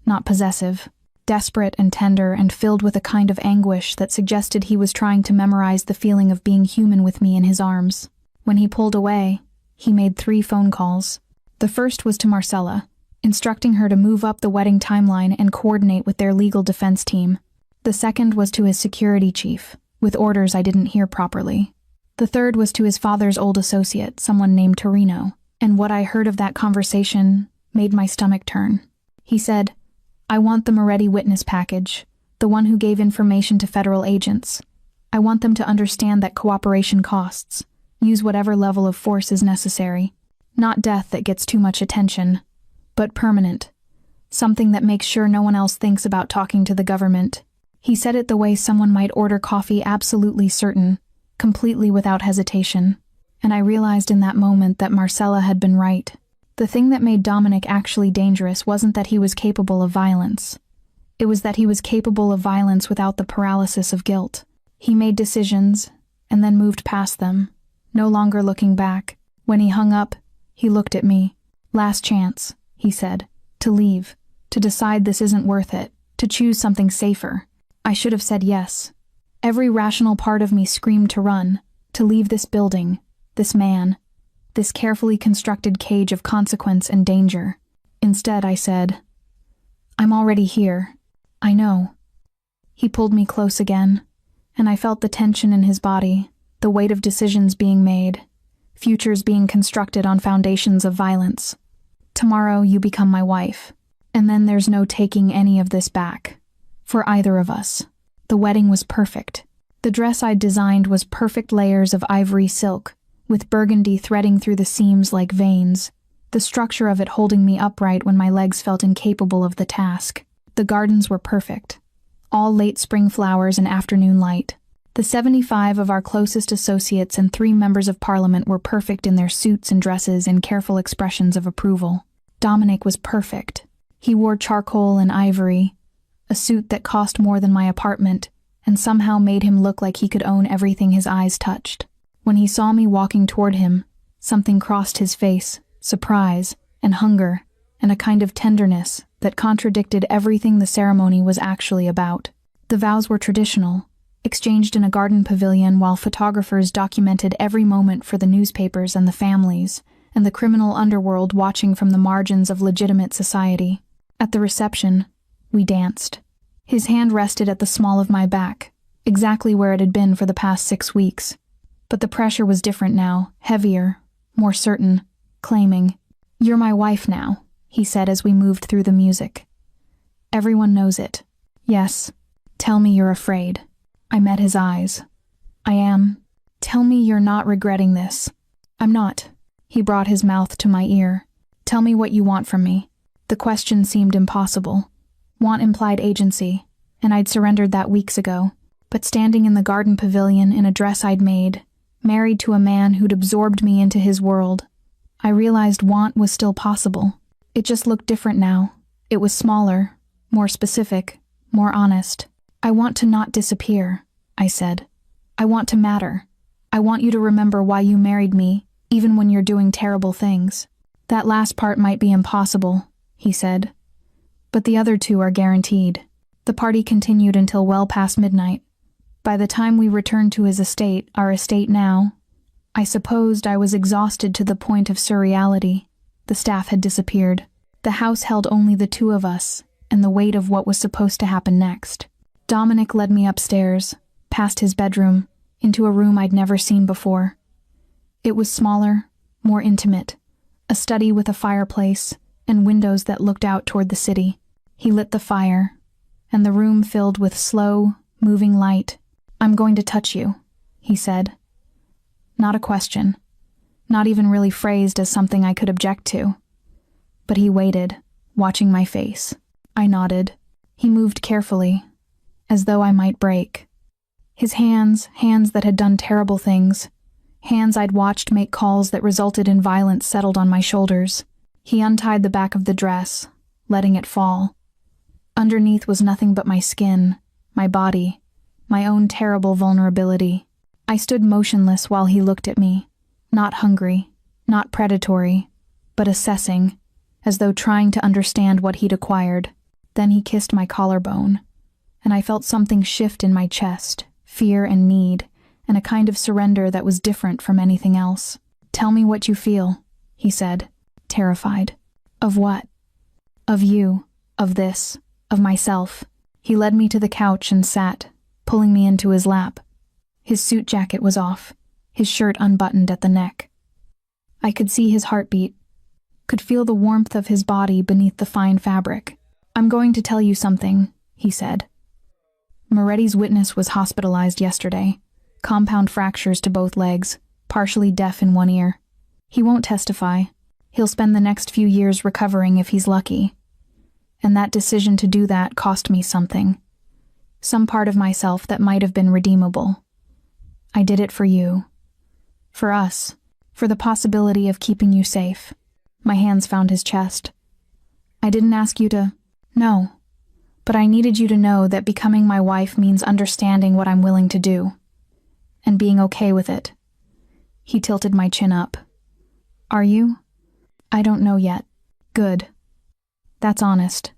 Speaker 1: Not possessive. Desperate and tender and filled with a kind of anguish that suggested he was trying to memorize the feeling of being human with me in his arms. When he pulled away, he made 3 phone calls. The first was to Marcella, instructing her to move up the wedding timeline and coordinate with their legal defense team. The second was to his security chief, with orders I didn't hear properly. The third was to his father's old associate, someone named Torino, and what I heard of that conversation made my stomach turn. He said, I want the Moretti witness package, the one who gave information to federal agents. I want them to understand that cooperation costs. Use whatever level of force is necessary. Not death that gets too much attention, but permanent. Something that makes sure no one else thinks about talking to the government. He said it the way someone might order coffee, absolutely certain, completely without hesitation. And I realized in that moment that Marcella had been right. The thing that made Dominic actually dangerous wasn't that he was capable of violence. It was that he was capable of violence without the paralysis of guilt. He made decisions, and then moved past them, no longer looking back. When he hung up, he looked at me. Last chance, he said, to leave, to decide this isn't worth it, to choose something safer. I should have said yes. Every rational part of me screamed to run, to leave this building, this man, this carefully constructed cage of consequence and danger. Instead, I said, "I'm already here. I know." He pulled me close again, and I felt the tension in his body, the weight of decisions being made, futures being constructed on foundations of violence. "Tomorrow you become my wife, and then there's no taking any of this back. For either of us." The wedding was perfect. The dress I'd designed was perfect layers of ivory silk, with burgundy threading through the seams like veins, the structure of it holding me upright when my legs felt incapable of the task. The gardens were perfect. All late spring flowers and afternoon light. The 75 of our closest associates and 3 members of parliament were perfect in their suits and dresses and careful expressions of approval. Dominic was perfect. He wore charcoal and ivory, a suit that cost more than my apartment, and somehow made him look like he could own everything his eyes touched. When he saw me walking toward him, something crossed his face, surprise and hunger, and a kind of tenderness that contradicted everything the ceremony was actually about. The vows were traditional, exchanged in a garden pavilion while photographers documented every moment for the newspapers and the families, and the criminal underworld watching from the margins of legitimate society. At the reception, we danced. His hand rested at the small of my back, exactly where it had been for the past 6 weeks. But the pressure was different now, heavier, more certain, claiming, "You're my wife now," he said as we moved through the music. "Everyone knows it." "Yes. Tell me you're afraid." I met his eyes. "I am. Tell me you're not regretting this." "I'm not." He brought his mouth to my ear. "Tell me what you want from me." The question seemed impossible. Want implied agency, and I'd surrendered that weeks ago. But standing in the garden pavilion in a dress I'd made, married to a man who'd absorbed me into his world, I realized want was still possible. It just looked different now. It was smaller, more specific, more honest. "I want to not disappear," I said. "I want to matter. I want you to remember why you married me, even when you're doing terrible things." "That last part might be impossible," he said. "But the other 2 are guaranteed." The party continued until well past midnight. By the time we returned to his estate, our estate now, I supposed I was exhausted to the point of surreality. The staff had disappeared. The house held only the 2 of us, and the weight of what was supposed to happen next. Dominic led me upstairs, past his bedroom, into a room I'd never seen before. It was smaller, more intimate, a study with a fireplace and windows that looked out toward the city. He lit the fire, and the room filled with slow, moving light. "I'm going to touch you," he said. Not a question, not even really phrased as something I could object to. But he waited, watching my face. I nodded. He moved carefully, as though I might break. His hands that had done terrible things, hands I'd watched make calls that resulted in violence, settled on my shoulders. He untied the back of the dress, letting it fall. Underneath was nothing but my skin, my body, my own terrible vulnerability. I stood motionless while he looked at me, not hungry, not predatory, but assessing, as though trying to understand what he'd acquired. Then he kissed my collarbone, and I felt something shift in my chest, fear and need, and a kind of surrender that was different from anything else. "Tell me what you feel," he said, terrified. "Of what?" "Of you, of this, of myself." He led me to the couch and sat, pulling me into his lap. His suit jacket was off, his shirt unbuttoned at the neck. I could see his heartbeat, could feel the warmth of his body beneath the fine fabric. "I'm going to tell you something," he said. "Moretti's witness was hospitalized yesterday. Compound fractures to both legs, partially deaf in one ear. He won't testify. He'll spend the next few years recovering if he's lucky. And that decision to do that cost me something. Some part of myself that might have been redeemable. I did it for you. For us. For the possibility of keeping you safe." My hands found his chest. "I didn't ask you to..." "No. But I needed you to know that becoming my wife means understanding what I'm willing to do. And being okay with it." He tilted my chin up. "Are you?" "I don't know yet." "Good. That's honest."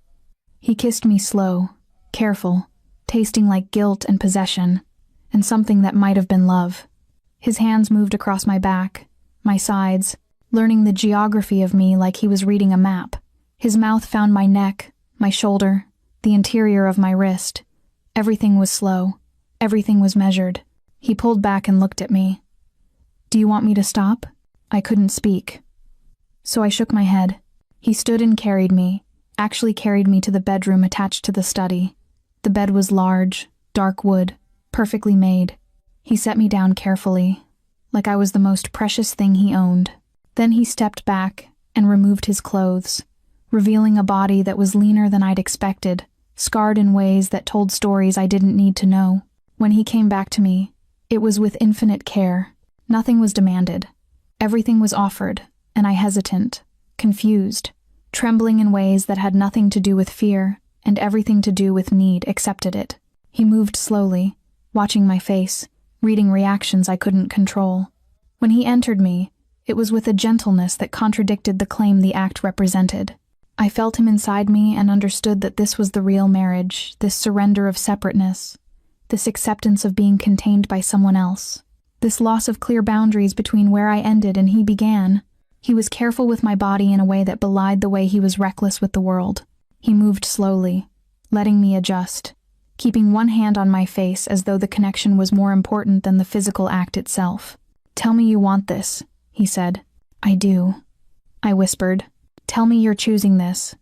Speaker 1: He kissed me slow, careful, tasting like guilt and possession, and something that might have been love. His hands moved across my back, my sides, learning the geography of me like he was reading a map. His mouth found my neck, my shoulder, the interior of my wrist. Everything was slow. Everything was measured. He pulled back and looked at me. "Do you want me to stop?" I couldn't speak. So I shook my head. He stood and carried me, actually carried me to the bedroom attached to the study. The bed was large, dark wood, perfectly made. He set me down carefully, like I was the most precious thing he owned. Then he stepped back and removed his clothes, revealing a body that was leaner than I'd expected, scarred in ways that told stories I didn't need to know. When he came back to me, it was with infinite care. Nothing was demanded. Everything was offered, and I hesitant, confused, trembling in ways that had nothing to do with fear and everything to do with need, accepted it. He moved slowly, watching my face, reading reactions I couldn't control. When he entered me, it was with a gentleness that contradicted the claim the act represented. I felt him inside me and understood that this was the real marriage, this surrender of separateness, this acceptance of being contained by someone else, this loss of clear boundaries between where I ended and he began. He was careful with my body in a way that belied the way he was reckless with the world. He moved slowly, letting me adjust, keeping one hand on my face as though the connection was more important than the physical act itself. "Tell me you want this," he said. "I do," I whispered. "Tell me you're choosing this."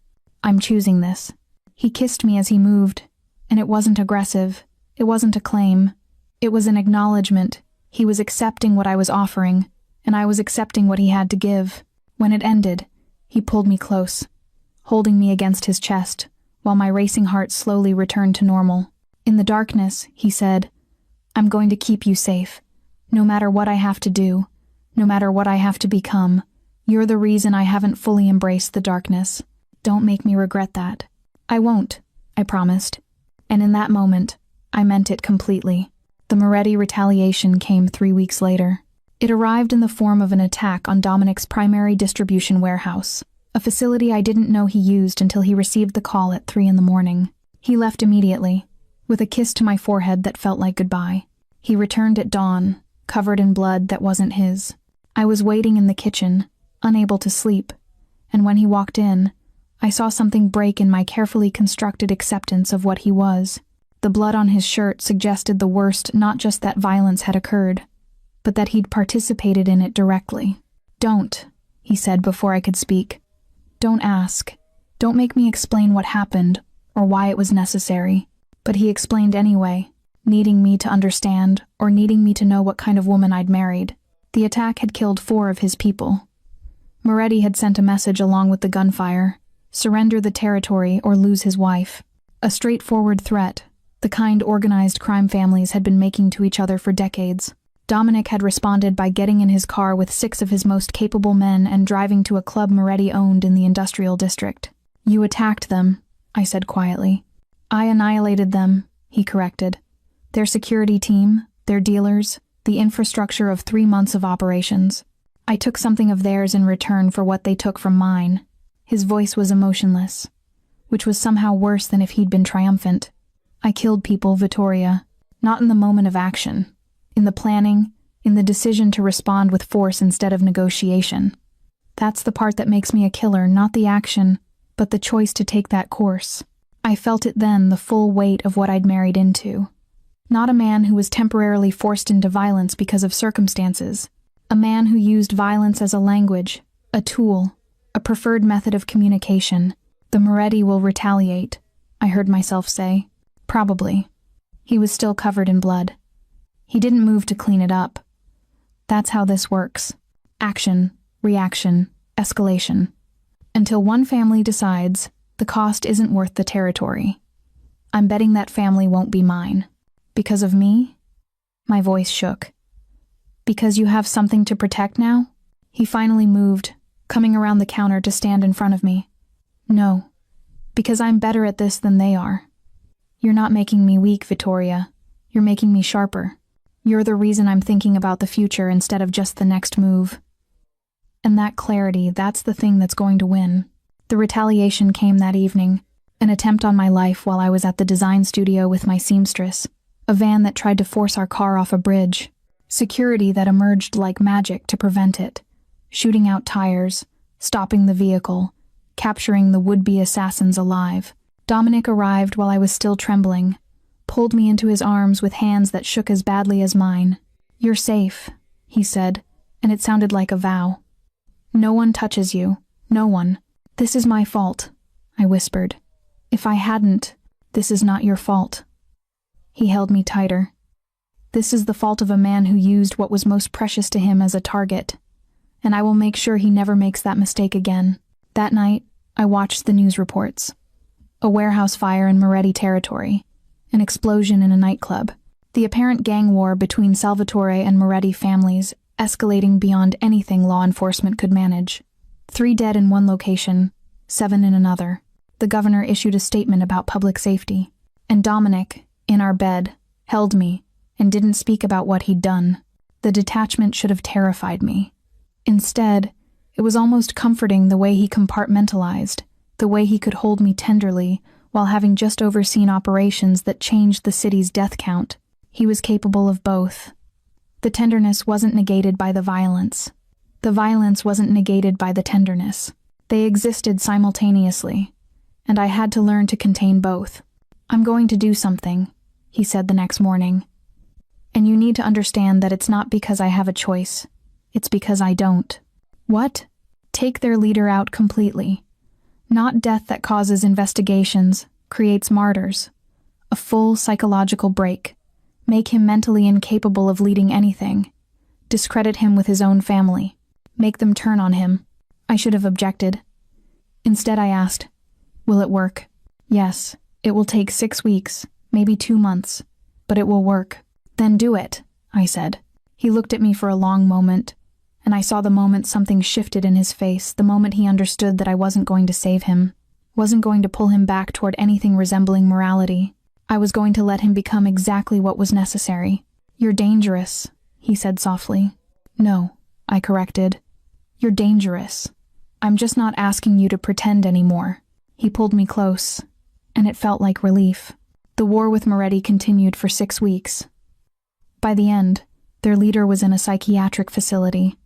Speaker 1: "I'm choosing this." He kissed me as he moved, and it wasn't aggressive. It wasn't a claim. It was an acknowledgement. He was accepting what I was offering, and I was accepting what he had to give. When it ended, he pulled me close, holding me against his chest, while my racing heart slowly returned to normal. In the darkness, he said, "I'm going to keep you safe. No matter what I have to do, no matter what I have to become, you're the reason I haven't fully embraced the darkness. Don't make me regret that." "I won't," I promised. And in that moment, I meant it completely. The Moretti retaliation came 3 weeks later. It arrived in the form of an attack on Dominic's primary distribution warehouse, a facility I didn't know he used until he received the call at 3 a.m. He left immediately, with a kiss to my forehead that felt like goodbye. He returned at dawn, covered in blood that wasn't his. I was waiting in the kitchen, unable to sleep, and when he walked in, I saw something break in my carefully constructed acceptance of what he was. The blood on his shirt suggested the worst, not just that violence had occurred, but that he'd participated in it directly. "Don't," he said before I could speak. "Don't ask. Don't make me explain what happened or why it was necessary." But he explained anyway, needing me to understand or needing me to know what kind of woman I'd married. The attack had killed 4 of his people. Moretti had sent a message along with the gunfire: surrender the territory or lose his wife. A straightforward threat, the kind organized crime families had been making to each other for decades. Dominic had responded by getting in his car with 6 of his most capable men and driving to a club Moretti owned in the industrial district. "You attacked them," I said quietly. "I annihilated them," he corrected. "Their security team, their dealers, the infrastructure of 3 months of operations. I took something of theirs in return for what they took from mine." His voice was emotionless, which was somehow worse than if he'd been triumphant. "I killed people, Vittoria, not in the moment of action. In the planning, in the decision to respond with force instead of negotiation. That's the part that makes me a killer, not the action, but the choice to take that course. I felt it then, the full weight of what I'd married into. Not a man who was temporarily forced into violence because of circumstances. A man who used violence as a language, a tool, a preferred method of communication. The Moretti will retaliate, I heard myself say. Probably. He was still covered in blood. He didn't move to clean it up. That's how this works. Action, reaction, escalation. Until one family decides the cost isn't worth the territory. I'm betting that family won't be mine. Because of me? My voice shook. Because you have something to protect now? He finally moved, coming around the counter to stand in front of me. No. Because I'm better at this than they are. You're not making me weak, Vittoria. You're making me sharper. You're the reason I'm thinking about the future instead of just the next move. And that clarity, that's the thing that's going to win. The retaliation came that evening. An attempt on my life while I was at the design studio with my seamstress. A van that tried to force our car off a bridge. Security that emerged like magic to prevent it. Shooting out tires, stopping the vehicle, capturing the would-be assassins alive. Dominic arrived while I was still trembling, pulled me into his arms with hands that shook as badly as mine. "You're safe," he said, and it sounded like a vow. "No one touches you. No one. This is my fault," I whispered. "If I hadn't, this is not your fault." He held me tighter. "This is the fault of a man who used what was most precious to him as a target, and I will make sure he never makes that mistake again." That night, I watched the news reports. A warehouse fire in Moretti territory. An explosion in a nightclub. The apparent gang war between Salvatore and Moretti families escalating beyond anything law enforcement could manage. 3 dead in one location, 7 in another. The governor issued a statement about public safety. And Dominic, in our bed, held me and didn't speak about what he'd done. The detachment should have terrified me. Instead, it was almost comforting the way he compartmentalized, the way he could hold me tenderly while having just overseen operations that changed the city's death count. He was capable of both. The tenderness wasn't negated by the violence. The violence wasn't negated by the tenderness. They existed simultaneously, and I had to learn to contain both. "I'm going to do something," he said the next morning. "And you need to understand that it's not because I have a choice. It's because I don't." "What?" "Take their leader out completely. Not death that causes investigations, creates martyrs. A full psychological break. Make him mentally incapable of leading anything. Discredit him with his own family. Make them turn on him." I should have objected. Instead I asked, "Will it work?" "Yes, it will take 6 weeks, maybe 2 months, but it will work." "Then do it," I said. He looked at me for a long moment, and I saw the moment something shifted in his face, the moment he understood that I wasn't going to save him, wasn't going to pull him back toward anything resembling morality. I was going to let him become exactly what was necessary. "You're dangerous," he said softly. "No," I corrected. "You're dangerous. I'm just not asking you to pretend anymore." He pulled me close, and it felt like relief. The war with Moretti continued for 6 weeks. By the end, their leader was in a psychiatric facility,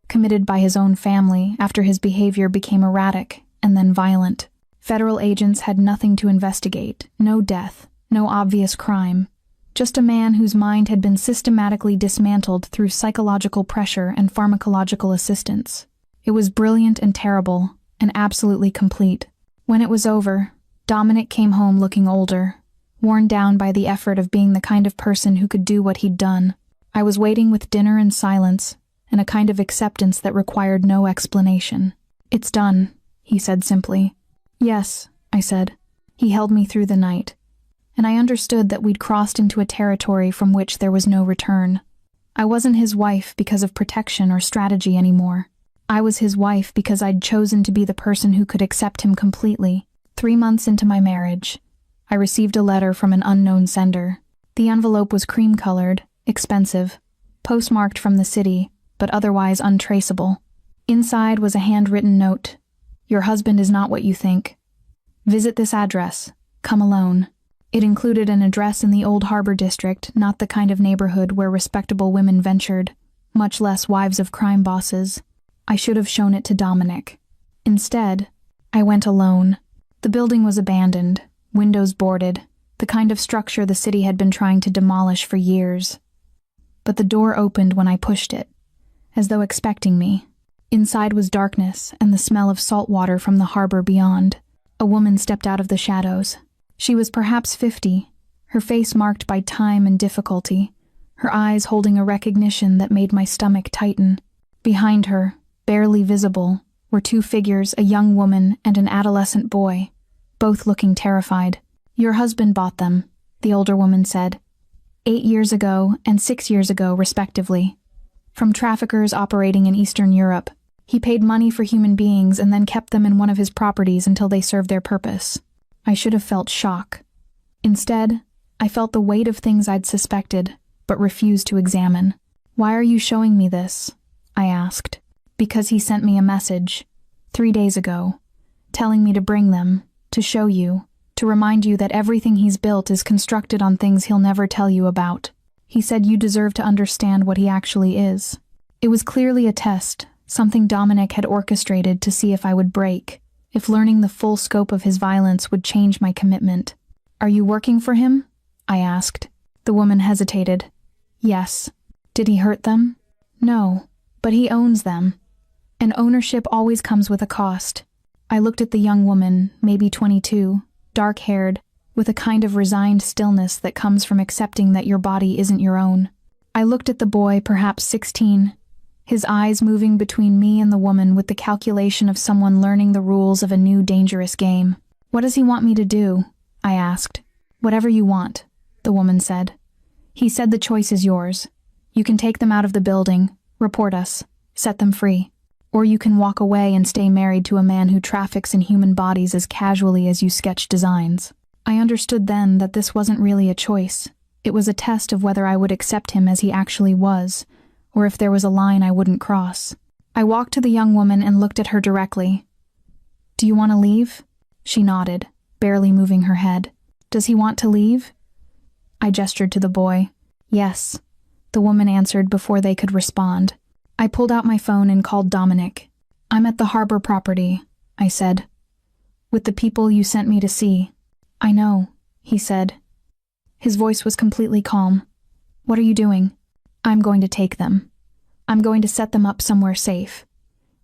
Speaker 1: committed by his own family after his behavior became erratic and then violent. Federal agents had nothing to investigate, no death, no obvious crime, just a man whose mind had been systematically dismantled through psychological pressure and pharmacological assistance. It was brilliant and terrible, and absolutely complete. When it was over, Dominic came home looking older, worn down by the effort of being the kind of person who could do what he'd done. I was waiting with dinner and silence, and a kind of acceptance that required no explanation. "It's done," he said simply. "Yes," I said. He held me through the night, and I understood that we'd crossed into a territory from which there was no return. I wasn't his wife because of protection or strategy anymore. I was his wife because I'd chosen to be the person who could accept him completely. 3 months into my marriage, I received a letter from an unknown sender. The envelope was cream-colored, expensive, postmarked from the city, but otherwise untraceable. Inside was a handwritten note. "Your husband is not what you think. Visit this address. Come alone." It included an address in the Old Harbor District, not the kind of neighborhood where respectable women ventured, much less wives of crime bosses. I should have shown it to Dominic. Instead, I went alone. The building was abandoned, windows boarded, the kind of structure the city had been trying to demolish for years. But the door opened when I pushed it, as though expecting me. Inside was darkness and the smell of salt water from the harbor beyond. A woman stepped out of the shadows. She was perhaps 50, her face marked by time and difficulty, her eyes holding a recognition that made my stomach tighten. Behind her, barely visible, were 2 figures, a young woman and an adolescent boy, both looking terrified. "Your husband bought them," the older woman said. 8 years ago and 6 years ago, respectively. From traffickers operating in Eastern Europe. He paid money for human beings and then kept them in one of his properties until they served their purpose. I should have felt shock. Instead, I felt the weight of things I'd suspected, but refused to examine. "Why are you showing me this?" I asked. "Because he sent me a message, 3 days ago, telling me to bring them, to show you, To remind you that everything he's built is constructed on things he'll never tell you about. He said you deserve to understand what he actually is. It was clearly a test, something Dominic had orchestrated to see if I would break, if learning the full scope of his violence would change my commitment. Are you working for him? I asked. The woman hesitated. Yes. Did he hurt them? No, but he owns them. And ownership always comes with a cost. I looked at the young woman, maybe 22, dark-haired, with a kind of resigned stillness that comes from accepting that your body isn't your own. I looked at the boy, perhaps 16, his eyes moving between me and the woman with the calculation of someone learning the rules of a new dangerous game. What does he want me to do? I asked. Whatever you want, the woman said. He said the choice is yours. You can take them out of the building, report us, set them free. Or you can walk away and stay married to a man who traffics in human bodies as casually as you sketch designs. I understood then that this wasn't really a choice. It was a test of whether I would accept him as he actually was, or if there was a line I wouldn't cross. I walked to the young woman and looked at her directly. Do you want to leave? She nodded, barely moving her head. Does he want to leave? I gestured to the boy. Yes, the woman answered before they could respond. I pulled out my phone and called Dominic. I'm at the harbor property, I said. With the people you sent me to see. I know, he said. His voice was completely calm. What are you doing? I'm going to take them. I'm going to set them up somewhere safe.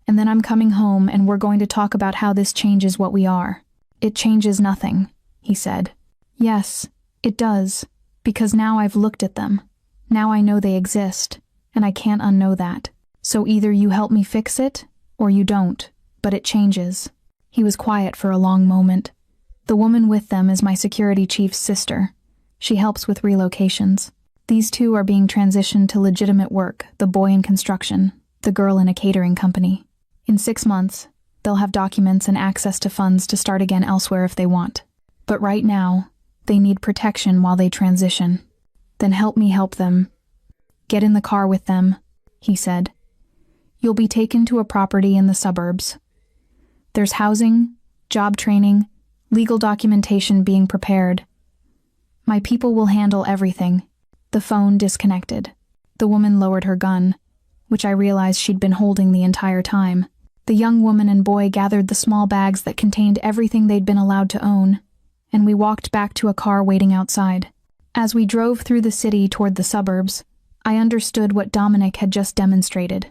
Speaker 1: And then I'm coming home and we're going to talk about how this changes what we are. It changes nothing, he said. Yes, it does, because now I've looked at them. Now I know they exist, and I can't unknow that. So either you help me fix it, or you don't, but it changes. He was quiet for a long moment. The woman with them is my security chief's sister. She helps with relocations. These two are being transitioned to legitimate work, the boy in construction, the girl in a catering company. In 6 months, they'll have documents and access to funds to start again elsewhere if they want. But right now, they need protection while they transition. Then help me help them. Get in the car with them, he said. You'll be taken to a property in the suburbs. There's housing, job training, legal documentation being prepared. My people will handle everything. The phone disconnected. The woman lowered her gun, which I realized she'd been holding the entire time. The young woman and boy gathered the small bags that contained everything they'd been allowed to own, and we walked back to a car waiting outside. As we drove through the city toward the suburbs, I understood what Dominic had just demonstrated.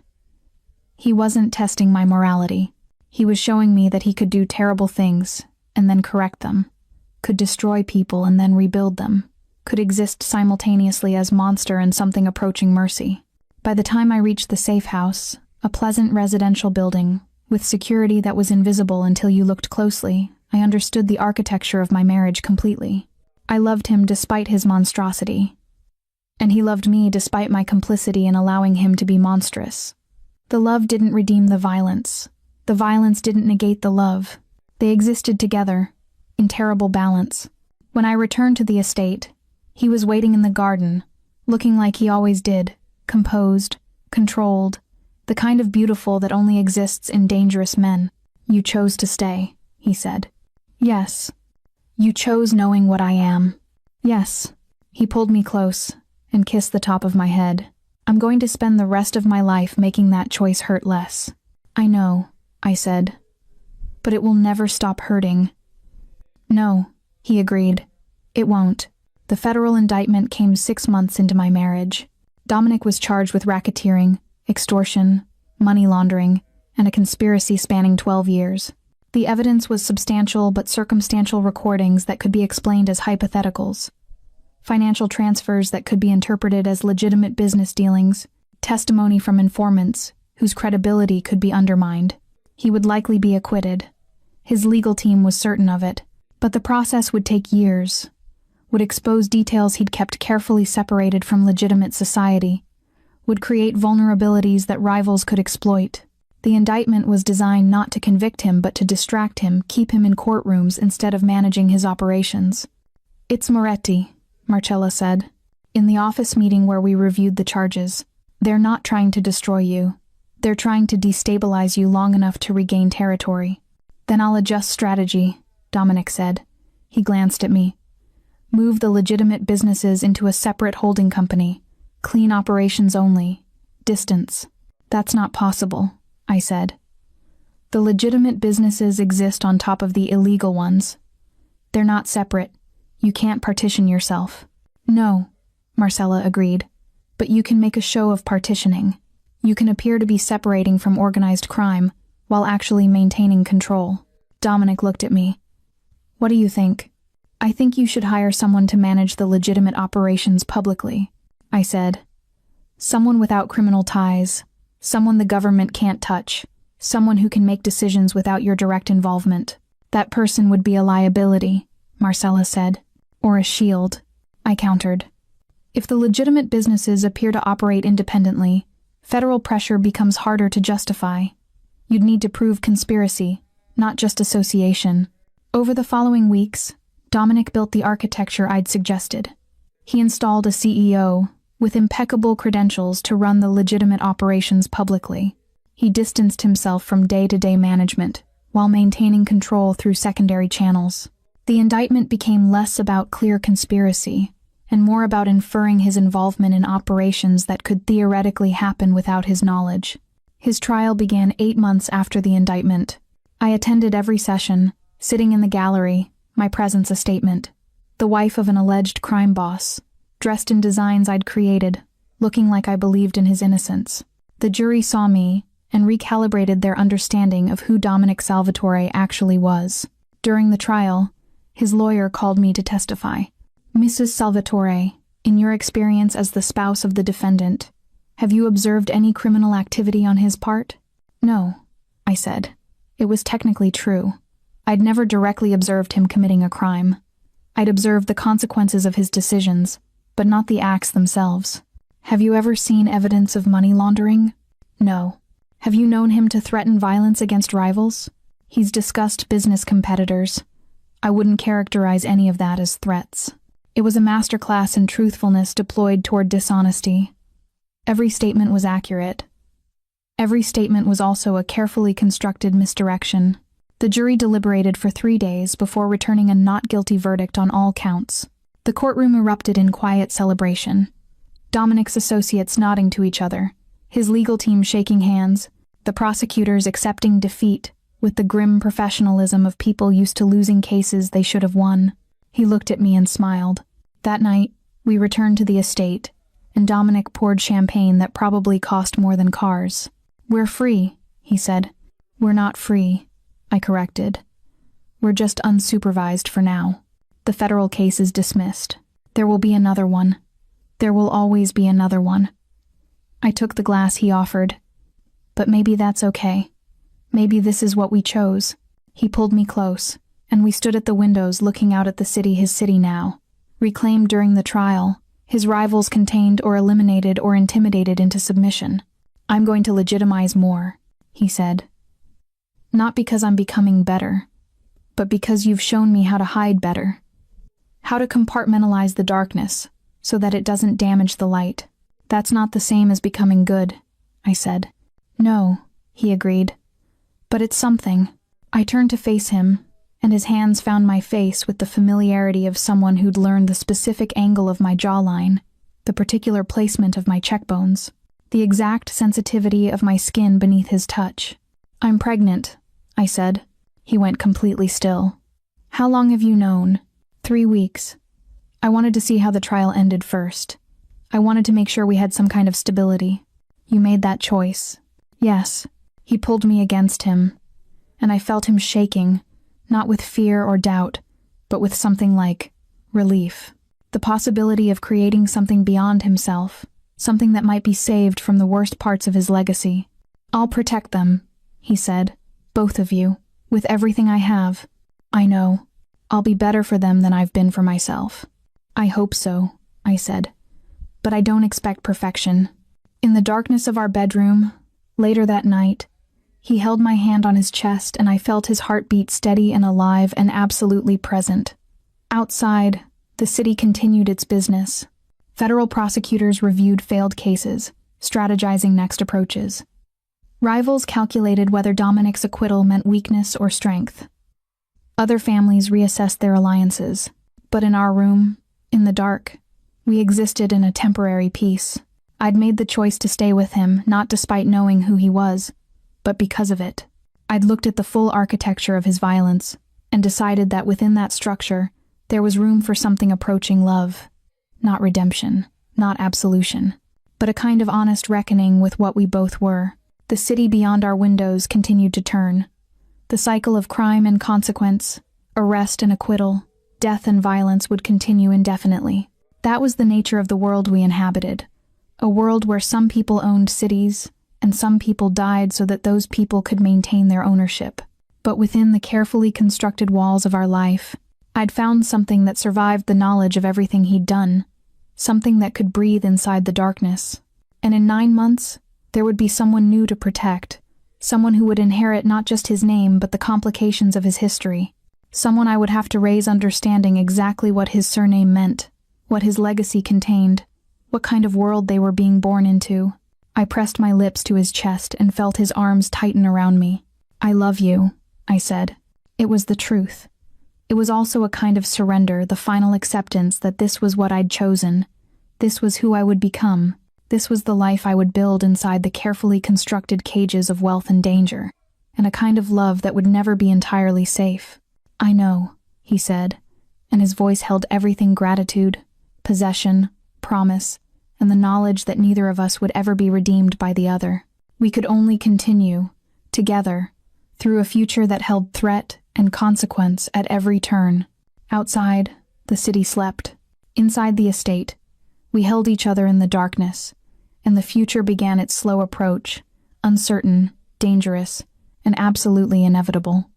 Speaker 1: He wasn't testing my morality. He was showing me that he could do terrible things and then correct them, could destroy people and then rebuild them, could exist simultaneously as monster and something approaching mercy. By the time I reached the safe house, a pleasant residential building, with security that was invisible until you looked closely, I understood the architecture of my marriage completely. I loved him despite his monstrosity. And he loved me despite my complicity in allowing him to be monstrous. The love didn't redeem the violence. The violence didn't negate the love. They existed together, in terrible balance. When I returned to the estate, he was waiting in the garden, looking like he always did, composed, controlled, the kind of beautiful that only exists in dangerous men. You chose to stay, he said. Yes. You chose knowing what I am. Yes. He pulled me close and kissed the top of my head. I'm going to spend the rest of my life making that choice hurt less. I know, I said. But it will never stop hurting. No, he agreed. It won't. The federal indictment came 6 months into my marriage. Dominic was charged with racketeering, extortion, money laundering, and a conspiracy spanning 12 years. The evidence was substantial but circumstantial recordings that could be explained as hypotheticals. Financial transfers that could be interpreted as legitimate business dealings, testimony from informants whose credibility could be undermined. He would likely be acquitted. His legal team was certain of it, but the process would take years, would expose details he'd kept carefully separated from legitimate society, would create vulnerabilities that rivals could exploit. The indictment was designed not to convict him but to distract him, keep him in courtrooms instead of managing his operations. It's Moretti, Marcella said, in the office meeting where we reviewed the charges. They're not trying to destroy you. They're trying to destabilize you long enough to regain territory. Then I'll adjust strategy, Dominic said. He glanced at me. Move the legitimate businesses into a separate holding company. Clean operations only. Distance. That's not possible, I said. The legitimate businesses exist on top of the illegal ones. They're not separate. You can't partition yourself. No, Marcella agreed. But you can make a show of partitioning. You can appear to be separating from organized crime, while actually maintaining control. Dominic looked at me. What do you think? I think you should hire someone to manage the legitimate operations publicly, I said. Someone without criminal ties. Someone the government can't touch. Someone who can make decisions without your direct involvement. That person would be a liability, Marcella said. Or a shield, I countered. If the legitimate businesses appear to operate independently, federal pressure becomes harder to justify. You'd need to prove conspiracy, not just association. Over the following weeks, Dominic built the architecture I'd suggested. He installed a CEO with impeccable credentials to run the legitimate operations publicly. He distanced himself from day-to-day management, while maintaining control through secondary channels. The indictment became less about clear conspiracy, and more about inferring his involvement in operations that could theoretically happen without his knowledge. His trial began 8 months after the indictment. I attended every session, sitting in the gallery, my presence a statement. The wife of an alleged crime boss, dressed in designs I'd created, looking like I believed in his innocence. The jury saw me and recalibrated their understanding of who Dominic Salvatore actually was. During the trial, his lawyer called me to testify. Mrs. Salvatore, in your experience as the spouse of the defendant, have you observed any criminal activity on his part? No, I said. It was technically true. I'd never directly observed him committing a crime. I'd observed the consequences of his decisions, but not the acts themselves. Have you ever seen evidence of money laundering? No. Have you known him to threaten violence against rivals? He's discussed business competitors. I wouldn't characterize any of that as threats. It was a masterclass in truthfulness deployed toward dishonesty. Every statement was accurate. Every statement was also a carefully constructed misdirection. The jury deliberated for 3 days before returning a not guilty verdict on all counts. The courtroom erupted in quiet celebration. Dominic's associates nodding to each other, his legal team shaking hands, the prosecutors accepting defeat with the grim professionalism of people used to losing cases they should have won. He looked at me and smiled. That night, we returned to the estate, and Dominic poured champagne that probably cost more than cars. We're free, he said. We're not free, I corrected. We're just unsupervised for now. The federal case is dismissed. There will be another one. There will always be another one. I took the glass he offered. But maybe that's okay. Maybe this is what we chose. He pulled me close, and we stood at the windows looking out at the city, his city now. Reclaimed during the trial, his rivals contained or eliminated or intimidated into submission. I'm going to legitimize more, he said. Not because I'm becoming better, but because you've shown me how to hide better. How to compartmentalize the darkness, so that it doesn't damage the light. That's not the same as becoming good, I said. No, he agreed. But it's something. I turned to face him, and his hands found my face with the familiarity of someone who'd learned the specific angle of my jawline, the particular placement of my cheekbones, the exact sensitivity of my skin beneath his touch. I'm pregnant, I said. He went completely still. How long have you known? 3 weeks. I wanted to see how the trial ended first. I wanted to make sure we had some kind of stability. You made that choice. Yes. He pulled me against him, and I felt him shaking, not with fear or doubt, but with something like relief. The possibility of creating something beyond himself, something that might be saved from the worst parts of his legacy. I'll protect them, he said, both of you, with everything I have. I know. I'll be better for them than I've been for myself. I hope so, I said. But I don't expect perfection. In the darkness of our bedroom, later that night, he held my hand on his chest and I felt his heartbeat steady and alive and absolutely present. Outside, the city continued its business. Federal prosecutors reviewed failed cases, strategizing next approaches. Rivals calculated whether Dominic's acquittal meant weakness or strength. Other families reassessed their alliances. But in our room, in the dark, we existed in a temporary peace. I'd made the choice to stay with him, not despite knowing who he was, but because of it. I'd looked at the full architecture of his violence, and decided that within that structure, there was room for something approaching love. Not redemption, not absolution, but a kind of honest reckoning with what we both were. The city beyond our windows continued to turn. The cycle of crime and consequence, arrest and acquittal, death and violence would continue indefinitely. That was the nature of the world we inhabited. A world where some people owned cities, and some people died so that those people could maintain their ownership. But within the carefully constructed walls of our life, I'd found something that survived the knowledge of everything he'd done, something that could breathe inside the darkness. And in 9 months, there would be someone new to protect, someone who would inherit not just his name but the complications of his history, someone I would have to raise understanding exactly what his surname meant, what his legacy contained, what kind of world they were being born into. I pressed my lips to his chest and felt his arms tighten around me. "I love you," I said. It was the truth. It was also a kind of surrender, the final acceptance that this was what I'd chosen. This was who I would become. This was the life I would build inside the carefully constructed cages of wealth and danger, and a kind of love that would never be entirely safe. "I know," he said, and his voice held everything: gratitude, possession, promise, and the knowledge that neither of us would ever be redeemed by the other. We could only continue, together, through a future that held threat and consequence at every turn. Outside, the city slept. Inside the estate, we held each other in the darkness, and the future began its slow approach, uncertain, dangerous, and absolutely inevitable.